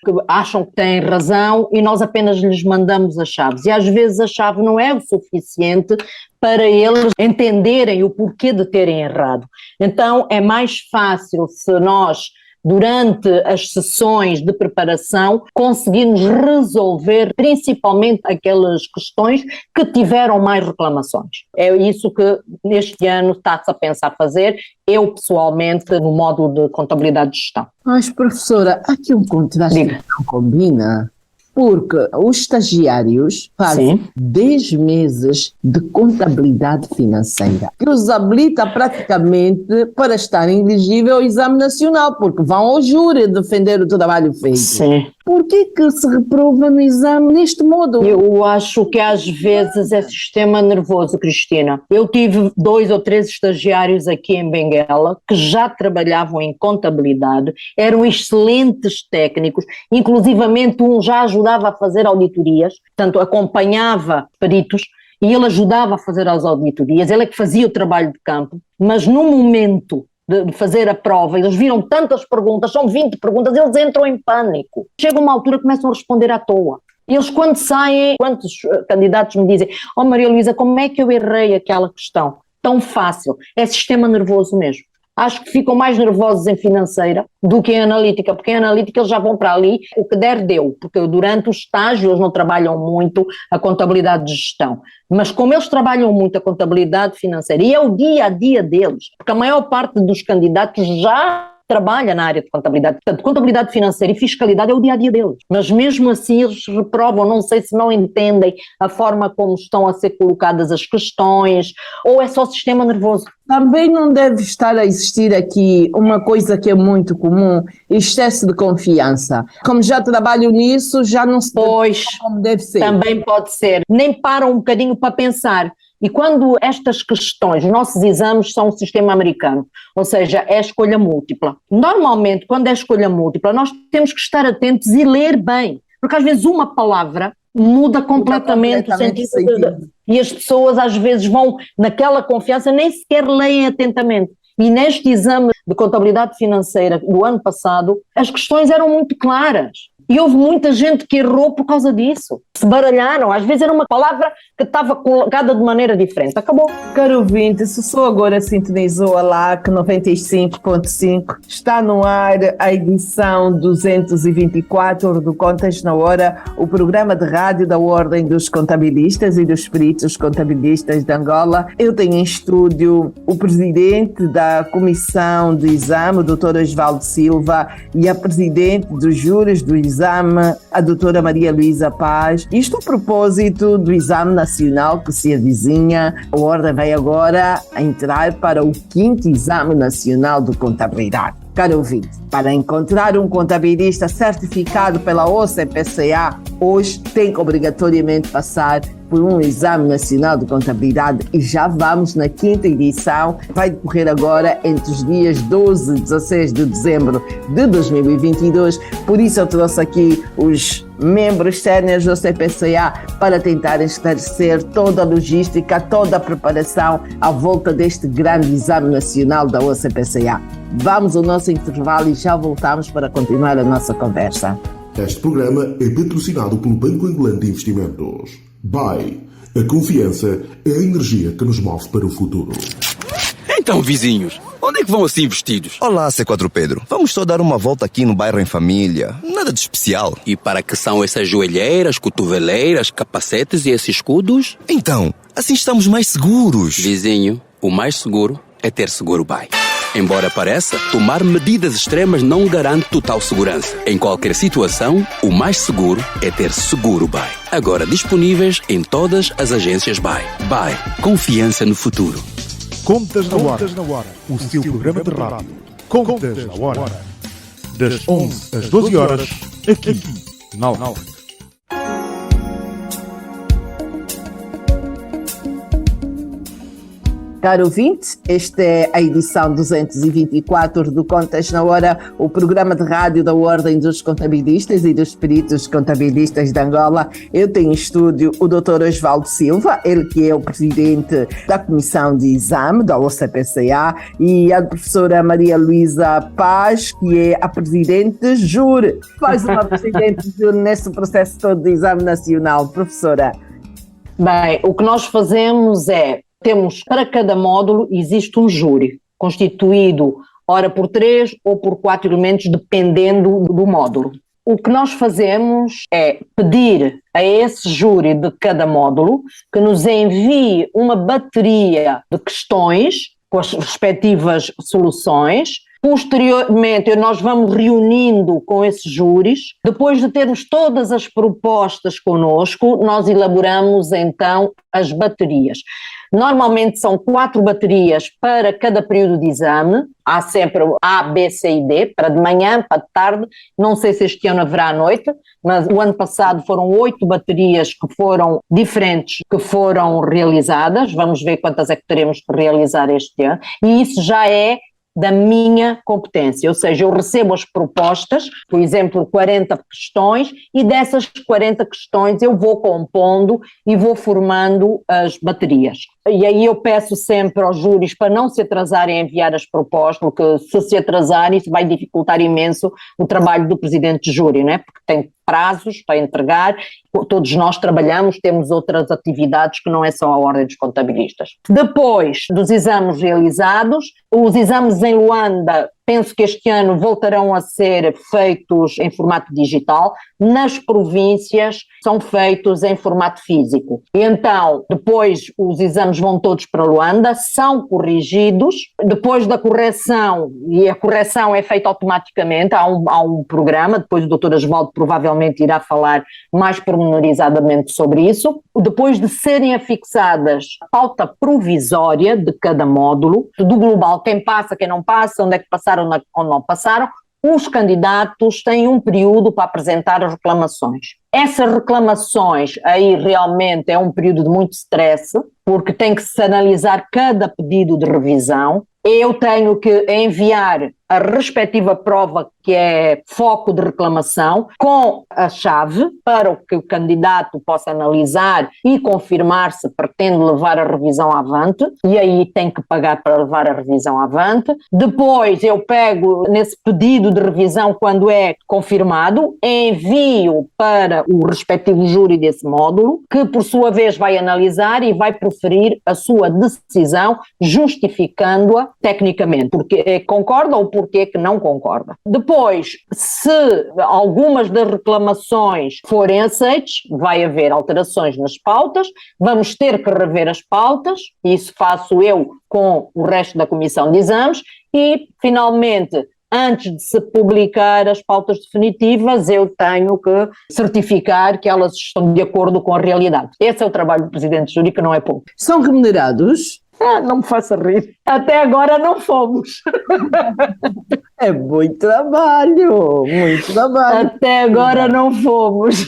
que acham que têm razão e nós apenas lhes mandamos as chaves. E às vezes a chave não é o suficiente para eles entenderem o porquê de terem errado. Então é mais fácil se nós, durante as sessões de preparação, conseguirmos resolver principalmente aquelas questões que tiveram mais reclamações. É isso que neste ano está-se a pensar fazer, eu pessoalmente, no módulo de contabilidade de gestão. Mas professora, há aqui um contraste que não combina, porque os estagiários fazem 10 meses de contabilidade financeira, que os habilita praticamente para estarem elegíveis ao Exame Nacional, porque vão ao júri defender o trabalho feito. Sim. Por que se reprova no exame neste modo? Eu acho que às vezes é sistema nervoso, Cristina. Eu tive 2 ou 3 estagiários aqui em Benguela que já trabalhavam em contabilidade, eram excelentes técnicos, inclusivamente um já ajudava a fazer auditorias, portanto acompanhava peritos e ele ajudava a fazer as auditorias, ele é que fazia o trabalho de campo, mas no momento de fazer a prova, eles viram tantas perguntas, são 20 perguntas, eles entram em pânico. Chega uma altura que começam a responder à toa. Eles quando saem, quantos candidatos me dizem: "Oh Maria Luísa, como é que eu errei aquela questão? Tão fácil." É sistema nervoso mesmo. Acho que ficam mais nervosos em financeira do que em analítica, porque em analítica eles já vão para ali, o que der deu, porque durante o estágio eles não trabalham muito a contabilidade de gestão. Mas como eles trabalham muito a contabilidade financeira, e é o dia a dia deles, porque a maior parte dos candidatos já trabalha na área de contabilidade. Portanto, contabilidade financeira e fiscalidade é o dia-a-dia deles. Mas mesmo assim eles reprovam, não sei se não entendem a forma como estão a ser colocadas as questões, ou é só sistema nervoso. Também não deve estar a existir aqui uma coisa que é muito comum, excesso de confiança. Como já trabalho nisso, já não se Pois, como deve ser. também pode ser. Nem param um bocadinho para pensar. E quando estas questões, os nossos exames são um sistema americano, ou seja, é escolha múltipla. Normalmente, quando é escolha múltipla, nós temos que estar atentos e ler bem, porque às vezes uma palavra muda completamente o sentido. E as pessoas às vezes vão naquela confiança, nem sequer leem atentamente. E neste exame de contabilidade financeira do ano passado, as questões eram muito claras. E houve muita gente que errou por causa disso. Se baralharam, às vezes era uma palavra que estava colocada de maneira diferente. Acabou. Caro ouvinte, se só agora sintonizou a LAC 95.5, está no ar a edição 224 do Contas na Hora, o programa de rádio da Ordem dos Contabilistas e dos Peritos Contabilistas de Angola. Eu tenho em estúdio o presidente da Comissão do Exame, o Dr. Osvaldo Silva, e a presidente dos júris do exame, a doutora Maria Luísa Paz. Isto a propósito do Exame Nacional que se avizinha. A Ordem vai agora entrar para o 5º Exame Nacional de Contabilidade. Caro ouvinte, para encontrar um contabilista certificado pela OCPCA, hoje tem que obrigatoriamente passar por um Exame Nacional de Contabilidade e já vamos na 5ª edição. Vai decorrer agora entre os dias 12 e 16 de dezembro de 2022. Por isso eu trouxe aqui os membros séniores do CPCA para tentar esclarecer toda a logística, toda a preparação à volta deste grande Exame Nacional da OCPCA. Vamos ao nosso intervalo e já voltamos para continuar a nossa conversa. Este programa é patrocinado pelo Banco Angolano de Investimentos. BAE. A confiança é a energia que nos move para o futuro. Então, vizinhos, onde é que vão assim vestidos? Olá, C4 Pedro. Vamos só dar uma volta aqui no bairro em família. Nada de especial. E para que são essas joelheiras, cotoveleiras, capacetes e esses escudos? Então, assim estamos mais seguros. Vizinho, o mais seguro é ter seguro BAE. Embora pareça, tomar medidas extremas não garante total segurança. Em qualquer situação, o mais seguro é ter seguro BAE. Agora disponíveis em todas as agências BAE. BAE. Confiança no futuro. Contas na Hora, o seu programa de rádio. Contas na Hora. Das 11 às 12 horas, aqui, na LAC. Caro ouvinte, esta é a edição 224 do Contas na Hora, o programa de rádio da Ordem dos Contabilistas e dos Peritos Contabilistas de Angola. Eu tenho em estúdio o Dr. Osvaldo Silva, ele que é o presidente da Comissão de Exame da OCPCA, e a professora Maria Luísa Paz, que é a presidente júri. Faz uma presidente júri neste processo todo de exame nacional, professora. Bem, o que nós fazemos temos, para cada módulo, existe um júri, constituído ora por 3 ou por 4 elementos, dependendo do módulo. O que nós fazemos é pedir a esse júri de cada módulo que nos envie uma bateria de questões com as respectivas soluções. Posteriormente, nós vamos reunindo com esses júris. Depois de termos todas as propostas connosco, nós elaboramos então as baterias. Normalmente são 4 baterias para cada período de exame. Há sempre A, B, C e D, para de manhã, para de tarde. Não sei se este ano haverá à noite, mas o ano passado foram 8 baterias que foram diferentes, que foram realizadas. Vamos ver quantas é que teremos que realizar este ano. E isso já é da minha competência, ou seja, eu recebo as propostas, por exemplo, 40 questões, e dessas 40 questões eu vou compondo e vou formando as baterias. E aí eu peço sempre aos júris para não se atrasarem a enviar as propostas, porque se atrasarem isso vai dificultar imenso o trabalho do presidente de júri, né? Porque tem prazos para entregar, todos nós trabalhamos, temos outras atividades que não é só a Ordem dos Contabilistas. Depois dos exames realizados, os exames em Luanda penso que este ano voltarão a ser feitos em formato digital. Nas províncias são feitos em formato físico. E então, depois os exames vão todos para Luanda, são corrigidos, depois da correção, e a correção é feita automaticamente, há um programa, depois o Dr. Osvaldo provavelmente irá falar mais pormenorizadamente sobre isso. Depois de serem afixadas a pauta provisória de cada módulo, do global, quem passa, quem não passa, onde é que passaram, onde não passaram, os candidatos têm um período para apresentar as reclamações. Essas reclamações aí realmente é um período de muito stress, porque tem que se analisar cada pedido de revisão. Eu tenho que enviar a respectiva prova, que é foco de reclamação, com a chave para que o candidato possa analisar e confirmar se pretende levar a revisão avante, e aí tem que pagar para levar a revisão avante. Depois eu pego nesse pedido de revisão, quando é confirmado, envio para o respectivo júri desse módulo, que por sua vez vai analisar e vai proferir a sua decisão, justificando-a tecnicamente, porque concorda ou porque que não concorda. Depois, se algumas das reclamações forem aceitas, vai haver alterações nas pautas, vamos ter que rever as pautas, isso faço eu com o resto da comissão de exames, e finalmente, antes de se publicar as pautas definitivas, eu tenho que certificar que elas estão de acordo com a realidade. Esse é o trabalho do presidente de júri, que não é pouco. São remunerados? Não me faça rir. Até agora não fomos. É muito trabalho, muito trabalho. Até agora não fomos.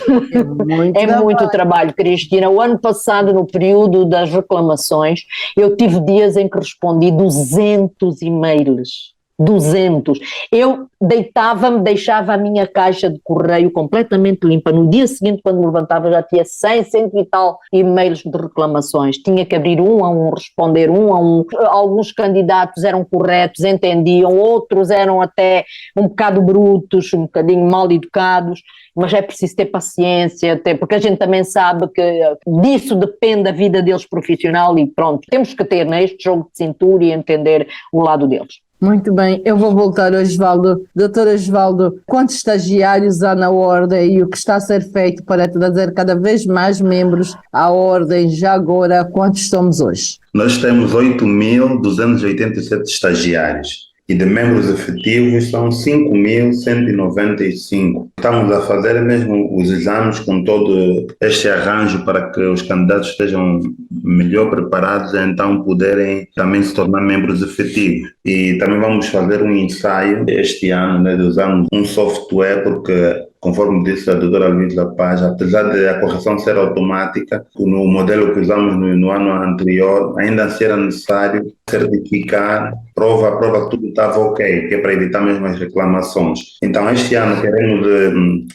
É muito trabalho, Cristina. O ano passado, no período das reclamações, eu tive dias em que respondi 200 e-mails. 200. Eu deixava a minha caixa de correio completamente limpa. No dia seguinte, quando me levantava, já tinha 100 e tal e-mails de reclamações. Tinha que abrir um a um, responder um a um. Alguns candidatos eram corretos, entendiam, outros eram até um bocado brutos, um bocadinho mal educados, mas é preciso ter paciência, até porque a gente também sabe que disso depende a vida deles profissional e pronto, temos que ter neste jogo de cintura e entender o lado deles. Muito bem, eu vou voltar ao Osvaldo. Doutor Osvaldo, quantos estagiários há na Ordem e o que está a ser feito para trazer cada vez mais membros à Ordem? Já agora, quantos somos hoje? Nós temos 8.287 estagiários e de membros efetivos são 5.195. Estamos a fazer mesmo os exames com todo este arranjo para que os candidatos estejam melhor preparados e então poderem também se tornar membros efetivos. E também vamos fazer um ensaio este ano, né, de usarmos um software, porque conforme disse a doutora Luísa Paz, apesar de a correção ser automática, no modelo que usamos no ano anterior, ainda assim era necessário certificar, prova que tudo estava ok, que é para evitar mesmo as reclamações. Então, este ano queremos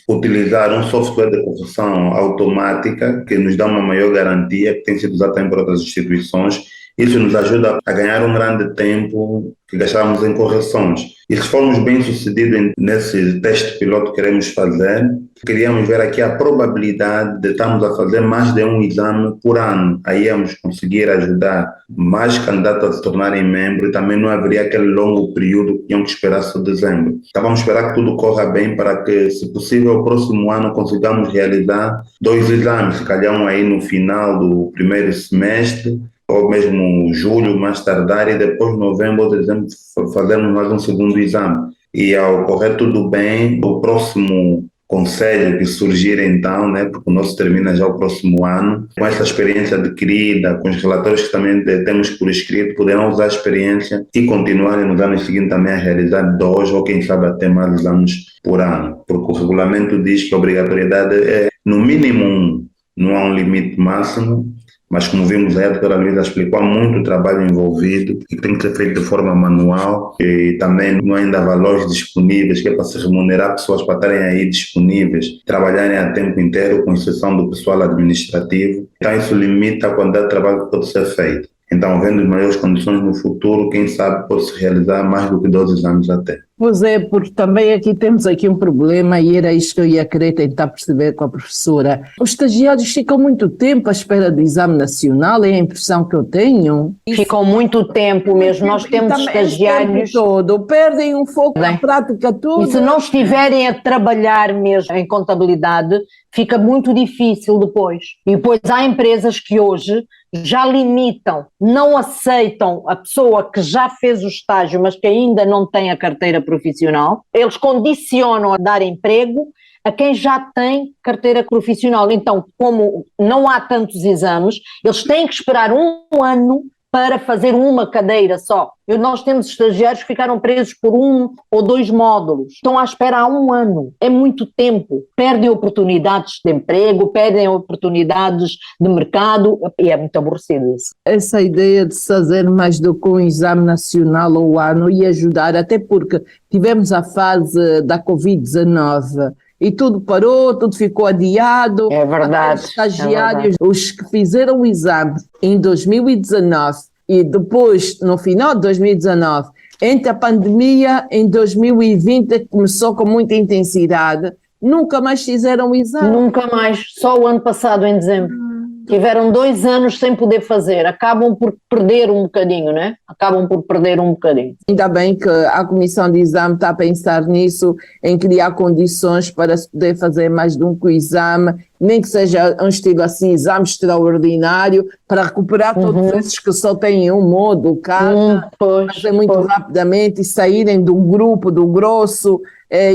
utilizar um software de correção automática que nos dá uma maior garantia, que tem sido usado também por outras instituições. Isso nos ajuda a ganhar um grande tempo que gastávamos em correções. E se formos bem sucedidos nesse teste piloto que queremos fazer, queríamos ver aqui a probabilidade de estarmos a fazer mais de um exame por ano. Aí íamos conseguir ajudar mais candidatos a se tornarem membros e também não haveria aquele longo período que tinham que esperar só dezembro. Então vamos esperar que tudo corra bem para que, se possível, o próximo ano consigamos realizar 2 exames, se calhar um aí no final do primeiro semestre, ou mesmo julho, mais tardar, e depois novembro ou dezembro fazermos mais um segundo exame. E ao correr tudo bem, o próximo conselho que surgir então, né, porque o nosso termina já o próximo ano, com essa experiência adquirida, com os relatórios que também temos por escrito, poderão usar a experiência e continuarem nos anos seguintes também a realizar 2 ou quem sabe até mais exames por ano, porque o regulamento diz que a obrigatoriedade é no mínimo 1, não há um limite máximo. Mas como vimos aí, a doutora Luísa explicou, há muito trabalho envolvido e tem que ser feito de forma manual e também não há ainda valores disponíveis, que é para se remunerar pessoas para estarem aí disponíveis, trabalharem a tempo inteiro, com exceção do pessoal administrativo. Então isso limita a quantidade de trabalho que pode ser feito. Então, vendo as maiores condições no futuro, quem sabe pode-se realizar mais do que 12 exames até. Pois é, porque também temos aqui um problema e era isto que eu ia querer tentar perceber com a professora. Os estagiários ficam muito tempo à espera do exame nacional, é a impressão que eu tenho. Ficam muito tempo mesmo, nós temos estagiários... todo, perdem um foco na prática toda. E se não estiverem a trabalhar mesmo em contabilidade, fica muito difícil depois. E depois há empresas que hoje já limitam, não aceitam a pessoa que já fez o estágio, mas que ainda não tem a carteira profissional. Eles condicionam a dar emprego a quem já tem carteira profissional. Então, como não há tantos exames, eles têm que esperar um ano para fazer uma cadeira só. Nós temos estagiários que ficaram presos por 1 ou 2 módulos. Estão à espera há um ano. É muito tempo. Perdem oportunidades de emprego, perdem oportunidades de mercado e é muito aborrecido isso. Essa ideia de se fazer mais do que um exame nacional ao ano ia ajudar, até porque tivemos a fase da Covid-19 e tudo parou, tudo ficou adiado. É verdade. Os estagiários, os que fizeram o exame em 2019 e depois, no final de 2019, entre a pandemia, em 2020, que começou com muita intensidade, nunca mais fizeram o exame. Nunca mais, só o ano passado, em dezembro. Tiveram 2 anos sem poder fazer, acabam por perder um bocadinho, né? Acabam por perder um bocadinho. Ainda bem que a Comissão de Exame está a pensar nisso, em criar condições para se poder fazer mais de um exame, nem que seja um estilo assim, exame extraordinário, para recuperar todos esses que só têm um módulo cada, fazer muito rapidamente e saírem do grupo, do grosso,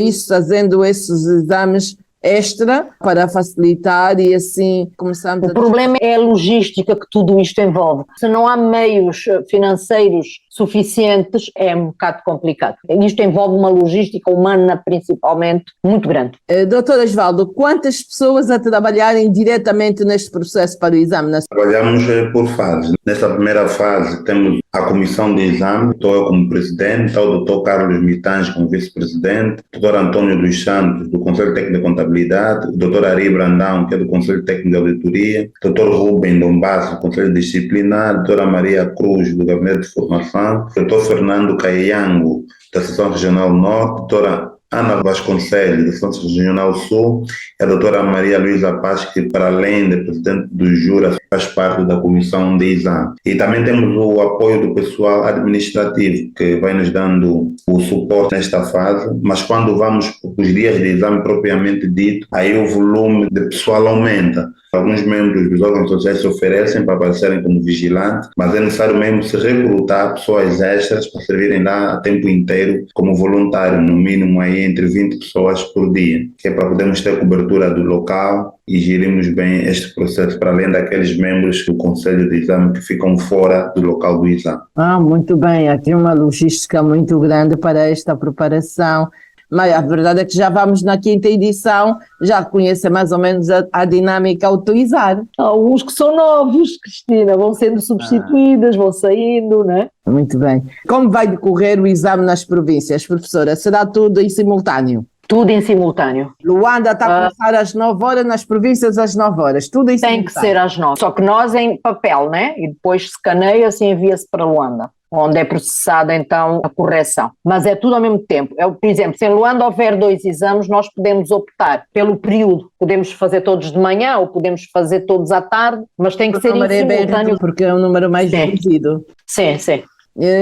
isso fazendo esses exames extra para facilitar e assim começamos. O problema é a logística que tudo isto envolve. Se não há meios financeiros suficientes, é um bocado complicado. Isto envolve uma logística humana, principalmente, muito grande. Doutor Osvaldo, quantas pessoas a trabalharem diretamente neste processo para o exame nacional? Trabalhamos por fases. Nesta primeira fase temos a comissão de exame, estou eu como presidente, está o Dr. Carlos Mitange como vice-presidente, o Dr. Antônio dos Santos, do Conselho Técnico de Contabilidade, o Dr. Ari Brandão, que é do Conselho Técnico de Auditoria, o Dr. Rubem Dombasso, do Conselho Disciplinar, a Dra. Maria Cruz, do Gabinete de Formação, o Dr. Fernando Caiango, da Seção Regional Norte, a Dra. Ana Vasconcelos, da Seção Regional Sul, e a doutora Maria Luísa Paz, que para além de presidente do Jura, faz parte da comissão de exame. E também temos o apoio do pessoal administrativo, que vai nos dando o suporte nesta fase, mas quando vamos para os dias de exame propriamente dito, aí o volume de pessoal aumenta. Alguns membros dos órgãos sociais se oferecem para aparecerem como vigilantes, mas é necessário mesmo se recrutar pessoas extras para servirem lá a tempo inteiro como voluntário, no mínimo aí entre 20 pessoas por dia, que é para podermos ter cobertura do local e gerirmos bem este processo, para além daqueles membros do Conselho de Exame que ficam fora do local do exame. Muito bem, aqui uma logística muito grande para esta preparação. Mas a verdade é que já vamos na 5ª edição, já conhecer mais ou menos a dinâmica a utilizar. Alguns que são novos, Cristina, vão sendo substituídas, vão saindo, não é? Muito bem. Como vai decorrer o exame nas províncias, professora? Será tudo em simultâneo? Tudo em simultâneo. Luanda está a começar às 9 horas, nas províncias às 9 horas, tudo em simultâneo. Tem que ser às 9, só que nós em papel, né? E depois escaneia-se e envia-se para Luanda, onde é processada então a correção. Mas é tudo ao mesmo tempo. Por exemplo, se em Luanda houver 2 exames, nós podemos optar pelo período. Podemos fazer todos de manhã ou podemos fazer todos à tarde, mas tem que ser em simultâneo. Porque é um número mais reduzido. Sim, sim.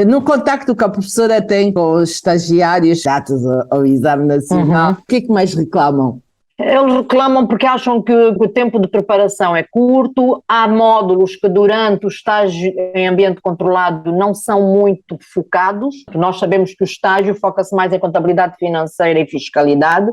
No contacto que a professora tem com os estagiários chatos ao exame nacional, o que é que mais reclamam? Eles reclamam porque acham que o tempo de preparação é curto, há módulos que durante o estágio em ambiente controlado não são muito focados. Nós sabemos que o estágio foca-se mais em contabilidade financeira e fiscalidade,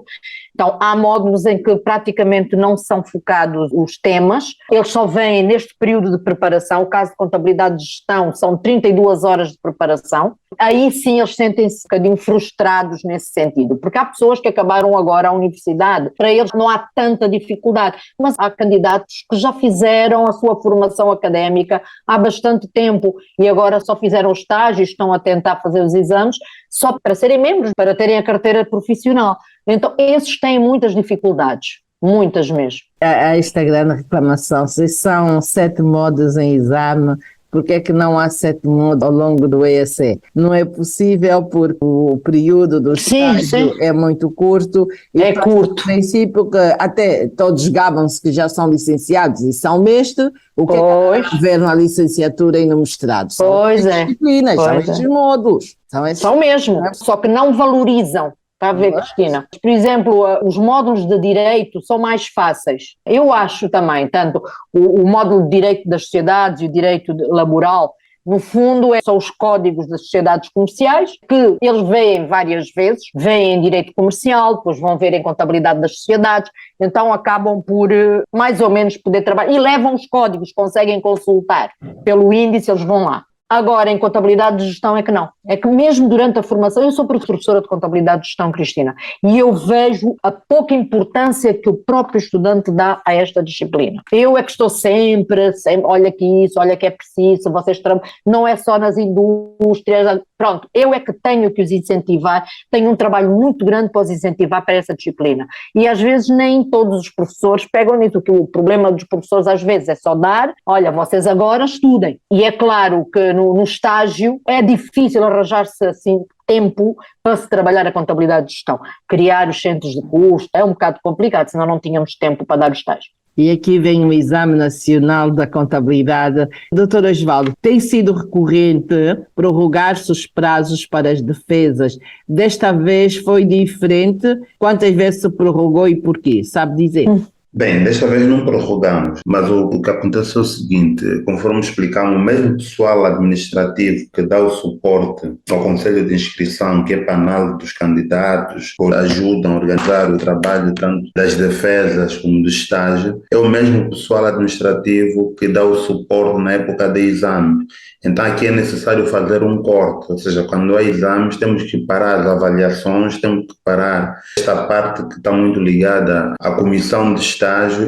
então há módulos em que praticamente não são focados os temas, eles só vêm neste período de preparação. O caso de contabilidade de gestão são 32 horas de preparação, aí sim eles sentem-se um bocadinho frustrados nesse sentido, porque há pessoas que acabaram agora a universidade, para eles não há tanta dificuldade, mas há candidatos que já fizeram a sua formação académica há bastante tempo e agora só fizeram estágio, estão a tentar fazer os exames só para serem membros, para terem a carteira profissional. Então esses têm muitas dificuldades, muitas mesmo. Esta grande reclamação, se são 7 módulos em exame, porque é que não há 7 módulos ao longo do EAC? Não é possível porque o período do estágio é muito curto. E é curto. No princípio que até todos gabam-se que já são licenciados e são mestre, o que é que ver na licenciatura e no mestrado? São disciplinas, são estes módulos. São mesmo, só que não valorizam. Está a ver, Cristina? Por exemplo, os módulos de Direito são mais fáceis. Eu acho também, tanto o módulo de Direito das Sociedades e o Direito Laboral, no fundo, são os códigos das sociedades comerciais, que eles veem várias vezes, veem em Direito Comercial, depois vão ver em Contabilidade das Sociedades, então acabam por mais ou menos poder trabalhar, e levam os códigos, conseguem consultar pelo índice, eles vão lá. Agora, em contabilidade de gestão é que não. É que mesmo durante a formação, eu sou professora de contabilidade de gestão, Cristina, e eu vejo a pouca importância que o próprio estudante dá a esta disciplina. Eu é que estou sempre, olha que isso, olha que é preciso, vocês não é só nas indústrias, pronto, eu é que tenho que os incentivar, tenho um trabalho muito grande para os incentivar para essa disciplina. E às vezes nem todos os professores pegam nisso, que o problema dos professores às vezes é só dar, olha, vocês agora estudem. E é claro que no estágio é difícil arranjar-se assim tempo para se trabalhar a contabilidade de gestão. Criar os centros de custo é um bocado complicado, senão não tínhamos tempo para dar o estágio. E aqui vem o Exame Nacional da Contabilidade. Doutor Osvaldo, tem sido recorrente prorrogar-se os prazos para as defesas. Desta vez foi diferente? Quantas vezes se prorrogou e porquê? Sabe dizer? Bem, desta vez não prorrogamos, mas o que acontece é o seguinte, conforme explicamos, o mesmo pessoal administrativo que dá o suporte ao Conselho de Inscrição, que é para a análise dos candidatos, ajudam a organizar o trabalho tanto das defesas como do estágio, é o mesmo pessoal administrativo que dá o suporte na época de exame. Então aqui é necessário fazer um corte, ou seja, quando há exames temos que parar as avaliações, temos que parar esta parte que está muito ligada à comissão de estágio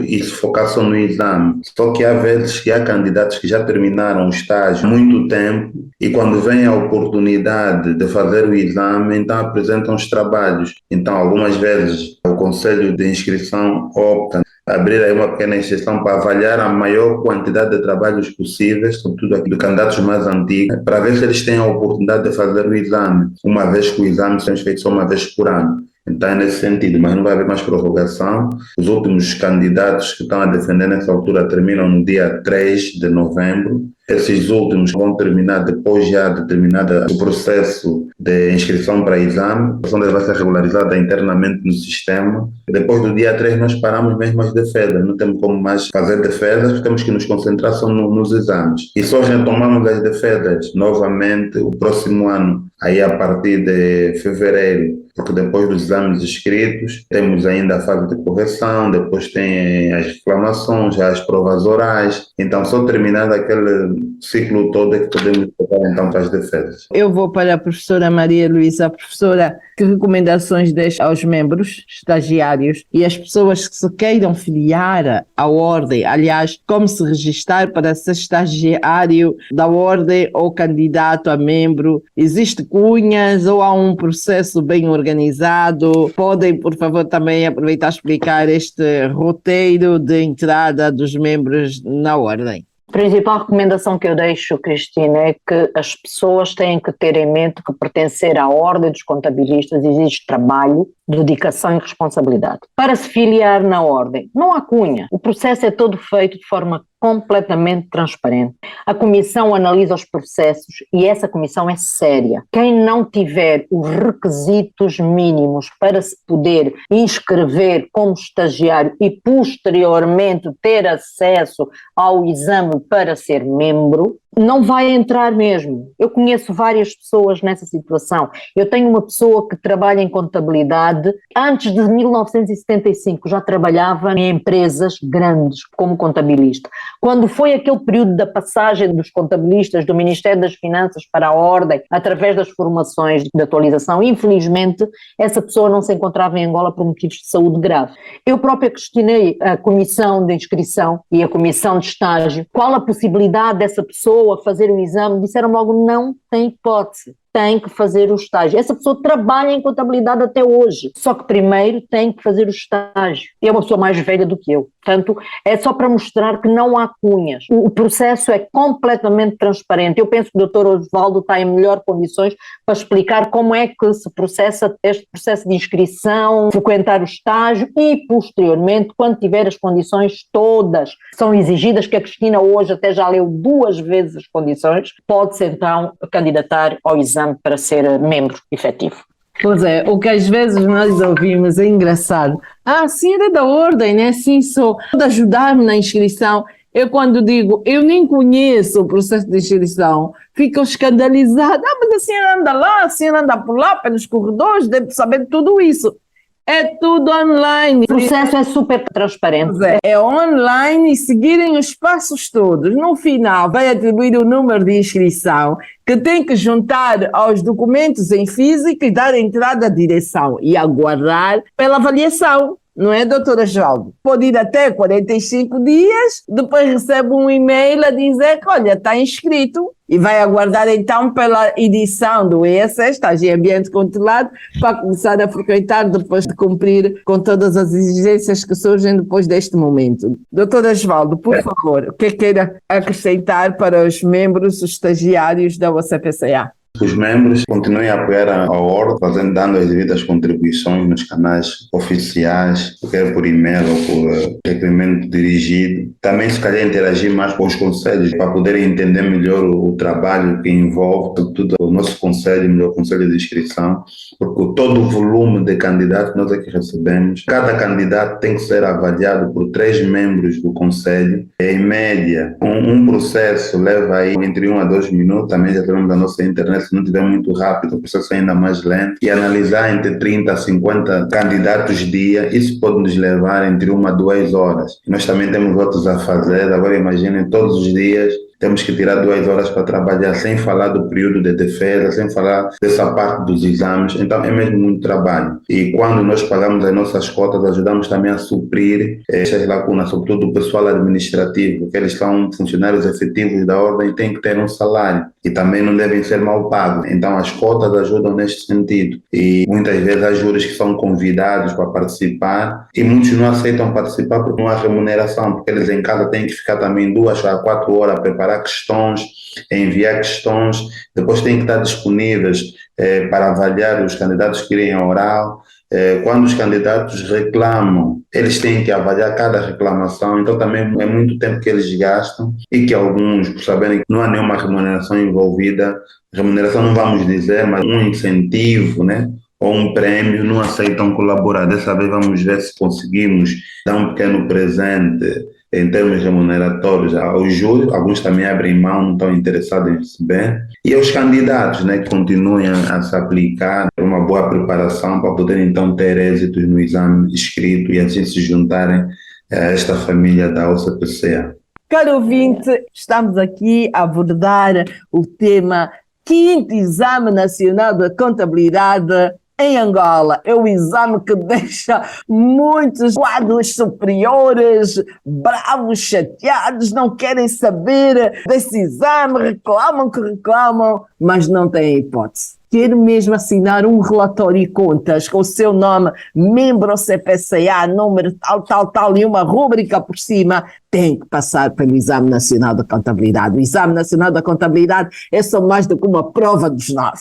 e se focar só no exame. Só que há vezes que há candidatos que já terminaram o estágio há muito tempo e quando vem a oportunidade de fazer o exame, então apresentam os trabalhos. Então algumas vezes o Conselho de Inscrição opta abrir aí uma pequena exceção para avaliar a maior quantidade de trabalhos possíveis, sobretudo aqui de candidatos mais antigos, para ver se eles têm a oportunidade de fazer o exame, uma vez que o exame seja feito só uma vez por ano. Então é nesse sentido, mas não vai haver mais prorrogação. Os últimos candidatos que estão a defender nessa altura terminam no dia 3 de novembro. Esses últimos vão terminar depois já de terminado o processo de inscrição para exame. A inscrição vai ser regularizada internamente no sistema. Depois do dia 3 nós paramos mesmo as defesas. Não temos como mais fazer defesas, temos que nos concentrar só nos exames. E só retomamos as defesas novamente o próximo ano, aí a partir de fevereiro, porque depois dos exames escritos temos ainda a fase de correção, depois tem as reclamações, as provas orais. Então só terminando aquele ciclo todo é que podemos passar então para as defesas. Eu vou para a professora Maria Luísa. Professora, que recomendações deixa aos membros estagiários e as pessoas que se queiram filiar à ordem? Aliás, como se registrar para ser estagiário da ordem ou candidato a membro? Existe cunhas ou há um processo bem organizado? Podem, por favor, também aproveitar e explicar este roteiro de entrada dos membros na ordem. A principal recomendação que eu deixo, Cristina, é que as pessoas têm que ter em mente que pertencer à ordem dos contabilistas exige trabalho, dedicação e responsabilidade. Para se filiar na ordem, não há cunha. O processo é todo feito de forma completamente transparente. A comissão analisa os processos e essa comissão é séria. Quem não tiver os requisitos mínimos para se poder inscrever como estagiário e posteriormente ter acesso ao exame para ser membro, não vai entrar mesmo. Eu conheço várias pessoas nessa situação. Eu tenho uma pessoa que trabalha em contabilidade, antes de 1975 já trabalhava em empresas grandes como contabilista. Quando foi aquele período da passagem dos contabilistas do Ministério das Finanças para a Ordem, através das formações de atualização, infelizmente essa pessoa não se encontrava em Angola por motivos de saúde grave. Eu própria questionei a comissão de inscrição e a comissão de estágio, qual a possibilidade dessa pessoa fazer o exame, disseram logo não tem hipótese. tem que fazer o estágio. Essa pessoa trabalha em contabilidade até hoje, só que primeiro tem que fazer o estágio. É uma pessoa mais velha do que eu. Portanto, é só para mostrar que não há cunhas. O processo é completamente transparente. Eu penso que o Dr. Osvaldo está em melhores condições para explicar como é que se processa este processo de inscrição, frequentar o estágio e, posteriormente, quando tiver as condições todas que são exigidas, que a Cristina hoje até já leu 2 vezes as condições, pode-se então candidatar ao exame para ser membro efetivo. Pois é, o que às vezes nós ouvimos é engraçado. Ah, sim, era da ordem, né? Sim, sou de ajudar-me na inscrição. Eu quando digo, eu nem conheço o processo de inscrição, ficam escandalizados. Ah, mas a senhora anda lá, a senhora anda por lá, pelos corredores, deve saber tudo isso. É tudo online. O processo é super transparente. É online e seguirem os passos todos. No final, vai atribuir o número de inscrição que tem que juntar aos documentos em físico e dar entrada à direção e aguardar pela avaliação. Não é, doutora Osvaldo? Pode ir até 45 dias, depois recebe um e-mail a dizer que, olha, está inscrito e vai aguardar então pela edição do ESS, Estágio em Ambiente Controlado, para começar a frequentar depois de cumprir com todas as exigências que surgem depois deste momento. Doutora Osvaldo, por favor, o que queira acrescentar para os membros, os estagiários da UCPCA? Os membros continuem a apoiar a ordem, dando as devidas contribuições nos canais oficiais, quer por e-mail ou por requerimento dirigido. Também, se calhar, interagir mais com os conselhos para poderem entender melhor o trabalho que envolve, sobretudo o nosso conselho, o meu conselho de inscrição, porque todo o volume de candidatos que nós aqui recebemos, cada candidato tem que ser avaliado por 3 membros do conselho. Em média, um processo leva aí entre 1 a 2 minutos, também já temos a nossa internet. Se não tiver muito rápido, o processo é ainda mais lento. E analisar entre 30 a 50 candidatos dia, isso pode nos levar entre 1 a 2 horas. E nós também temos outros a fazer. Agora imaginem, todos os dias temos que tirar 2 horas para trabalhar, sem falar do período de defesa, sem falar dessa parte dos exames. Então é mesmo muito trabalho. E quando nós pagamos as nossas cotas, ajudamos também a suprir essas lacunas, sobretudo o pessoal administrativo, que eles são funcionários efetivos da ordem e têm que ter um salário. E também não devem ser mal pagos. Então as cotas ajudam neste sentido. E muitas vezes há júris que são convidados para participar e muitos não aceitam participar porque não há remuneração, porque eles em casa têm que ficar também 2 a 4 horas a preparar questões, enviar questões, depois têm que estar disponíveis para avaliar os candidatos que irem ao oral. Quando os candidatos reclamam, eles têm que avaliar cada reclamação, então também é muito tempo que eles gastam e que alguns, por saberem que não há nenhuma remuneração envolvida, remuneração não vamos dizer, mas um incentivo, né? Ou um prêmio, não aceitam colaborar. Dessa vez vamos ver se conseguimos dar um pequeno presente em termos remuneratórios aos júris. Alguns também abrem mão, não estão interessados em receber. E aos candidatos, né, que continuem a se aplicar, uma boa preparação para poderem então ter êxitos no exame escrito e assim se juntarem a esta família da UCPCA. Caro ouvinte, estamos aqui a abordar o tema 5º Exame Nacional da Contabilidade em Angola. É o exame que deixa muitos quadros superiores bravos, chateados, não querem saber desse exame, reclamam, mas não têm hipótese. Quer mesmo assinar um relatório e contas com o seu nome, membro CPCA, número tal, e uma rúbrica por cima, tem que passar pelo Exame Nacional da Contabilidade. O Exame Nacional da Contabilidade é só mais do que uma prova dos 9.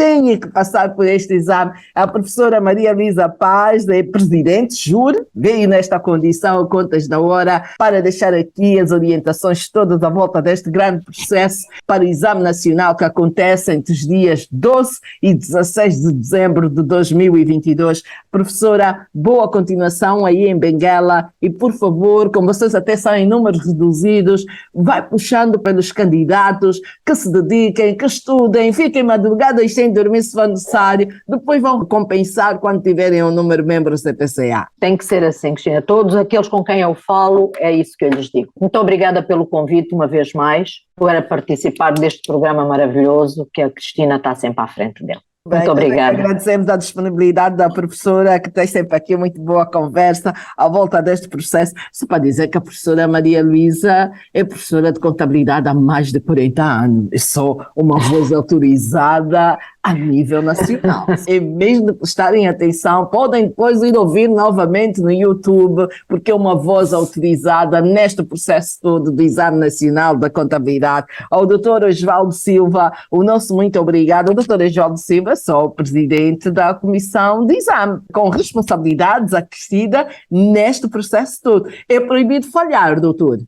Tem que passar por este exame. A professora Maria Luísa Paz é presidente, júri, veio nesta condição a contas da hora para deixar aqui as orientações todas à volta deste grande processo para o Exame Nacional que acontece entre os dias 12 e 16 de dezembro de 2022. Professora, boa continuação aí em Benguela e, por favor, como vocês até são em números reduzidos, vai puxando pelos candidatos que se dediquem, que estudem, fiquem madrugadas sem dormir se for necessário, depois vão compensar quando tiverem um número de membros da CPCA. Tem que ser assim, Cristina. Todos aqueles com quem eu falo, é isso que eu lhes digo. Muito obrigada pelo convite uma vez mais, para participar deste programa maravilhoso que a Cristina está sempre à frente dele. Muito obrigada. Agradecemos a disponibilidade da professora, que tem sempre aqui muito boa conversa à volta deste processo. Só para dizer que a professora Maria Luísa é professora de contabilidade há mais de 40 anos. Eu sou uma voz autorizada a nível nacional. Em vez de prestarem atenção, podem depois ir ouvir novamente no YouTube, porque é uma voz autorizada neste processo todo do Exame Nacional da Contabilidade. Ao Dr. Osvaldo Silva, o nosso muito obrigado. O Dr. Osvaldo Silva é só o presidente da Comissão de Exame, com responsabilidades acrescidas neste processo todo. É proibido falhar, doutor?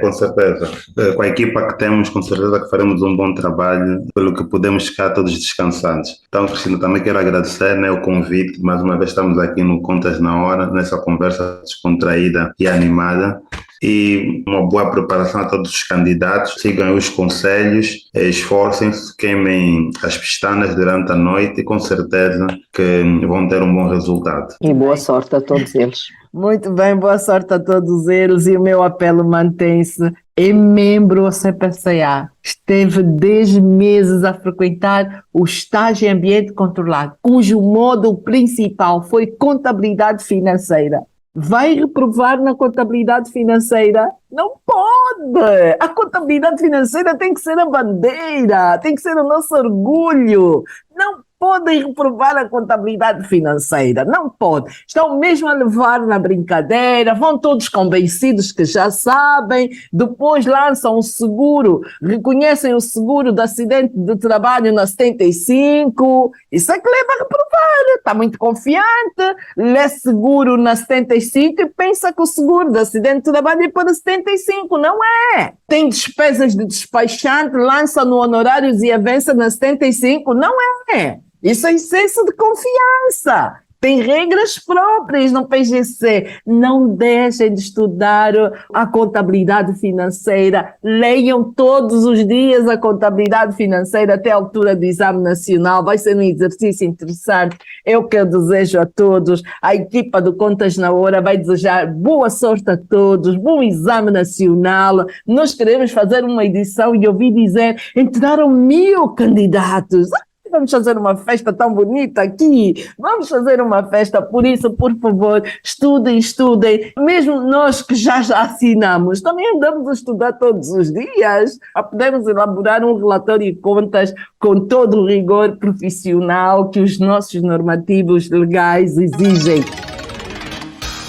Com certeza. Com a equipa que temos, com certeza que faremos um bom trabalho, pelo que podemos ficar todos descansados. Então, Cristina, também quero agradecer, né, o convite. Mais uma vez estamos aqui no Contas na Hora, nessa conversa descontraída e animada. E uma boa preparação a todos os candidatos. Sigam os conselhos, esforcem-se, queimem as pestanas durante a noite e com certeza que vão ter um bom resultado. E boa sorte a todos eles. Muito bem, boa sorte a todos eles e o meu apelo mantém-se. É membro do CPCA, esteve 10 meses a frequentar o estágio em ambiente controlado, cujo módulo principal foi contabilidade financeira. Vai reprovar na contabilidade financeira? Não pode! A contabilidade financeira tem que ser a bandeira, tem que ser o nosso orgulho. Não podem reprovar a contabilidade financeira, não pode. Estão mesmo a levar na brincadeira, vão todos convencidos que já sabem, depois lançam o seguro, reconhecem o seguro de acidente de trabalho na 75, isso é que leva a reprovar, está muito confiante, lê seguro na 75 e pensa que o seguro de acidente de trabalho é para 75, não é? Tem despesas de despachante, lança no honorários e avança na 75, não é? Isso é excesso de confiança. Tem regras próprias no PGC. Não deixem de estudar a contabilidade financeira. Leiam todos os dias a contabilidade financeira até a altura do Exame Nacional. Vai ser um exercício interessante. É o que eu desejo a todos. A equipa do Contas na Hora vai desejar boa sorte a todos, bom Exame Nacional. Nós queremos fazer uma edição e ouvi dizer, entraram 1000 candidatos. Vamos fazer uma festa tão bonita aqui, vamos fazer uma festa, por isso, por favor, estudem, mesmo nós que já assinamos, também andamos a estudar todos os dias, podemos elaborar um relatório de contas com todo o rigor profissional que os nossos normativos legais exigem.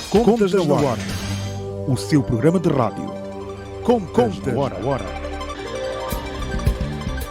Contas na Hora, o seu programa de rádio. Contas na Hora.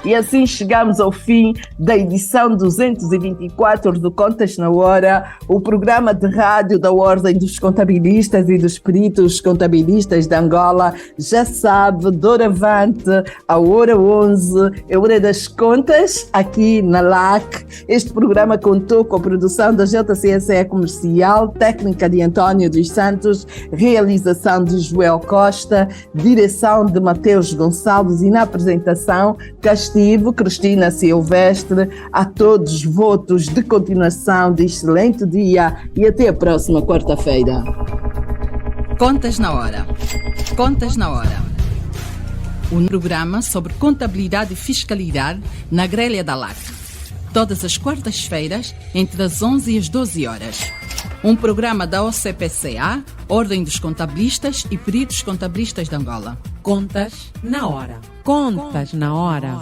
E assim chegamos ao fim da edição 224 do Contas na Hora, o programa de rádio da Ordem dos Contabilistas e dos Peritos Contabilistas de Angola. Já sabe, doravante, a hora 11, é hora das contas, aqui na LAC. Este programa contou com a produção da JCSE Comercial, técnica de António dos Santos, realização de Joel Costa, direção de Mateus Gonçalves e na apresentação, Cristina Silvestre. A todos votos de continuação de excelente dia e até a próxima quarta-feira. Contas na Hora. Contas na Hora. Um programa sobre contabilidade e fiscalidade na grelha da LAC. Todas as quartas-feiras, entre as 11 e as 12 horas. Um programa da OCPCA, Ordem dos Contabilistas e Peritos Contabilistas de Angola. Contas na Hora. Contas na Hora.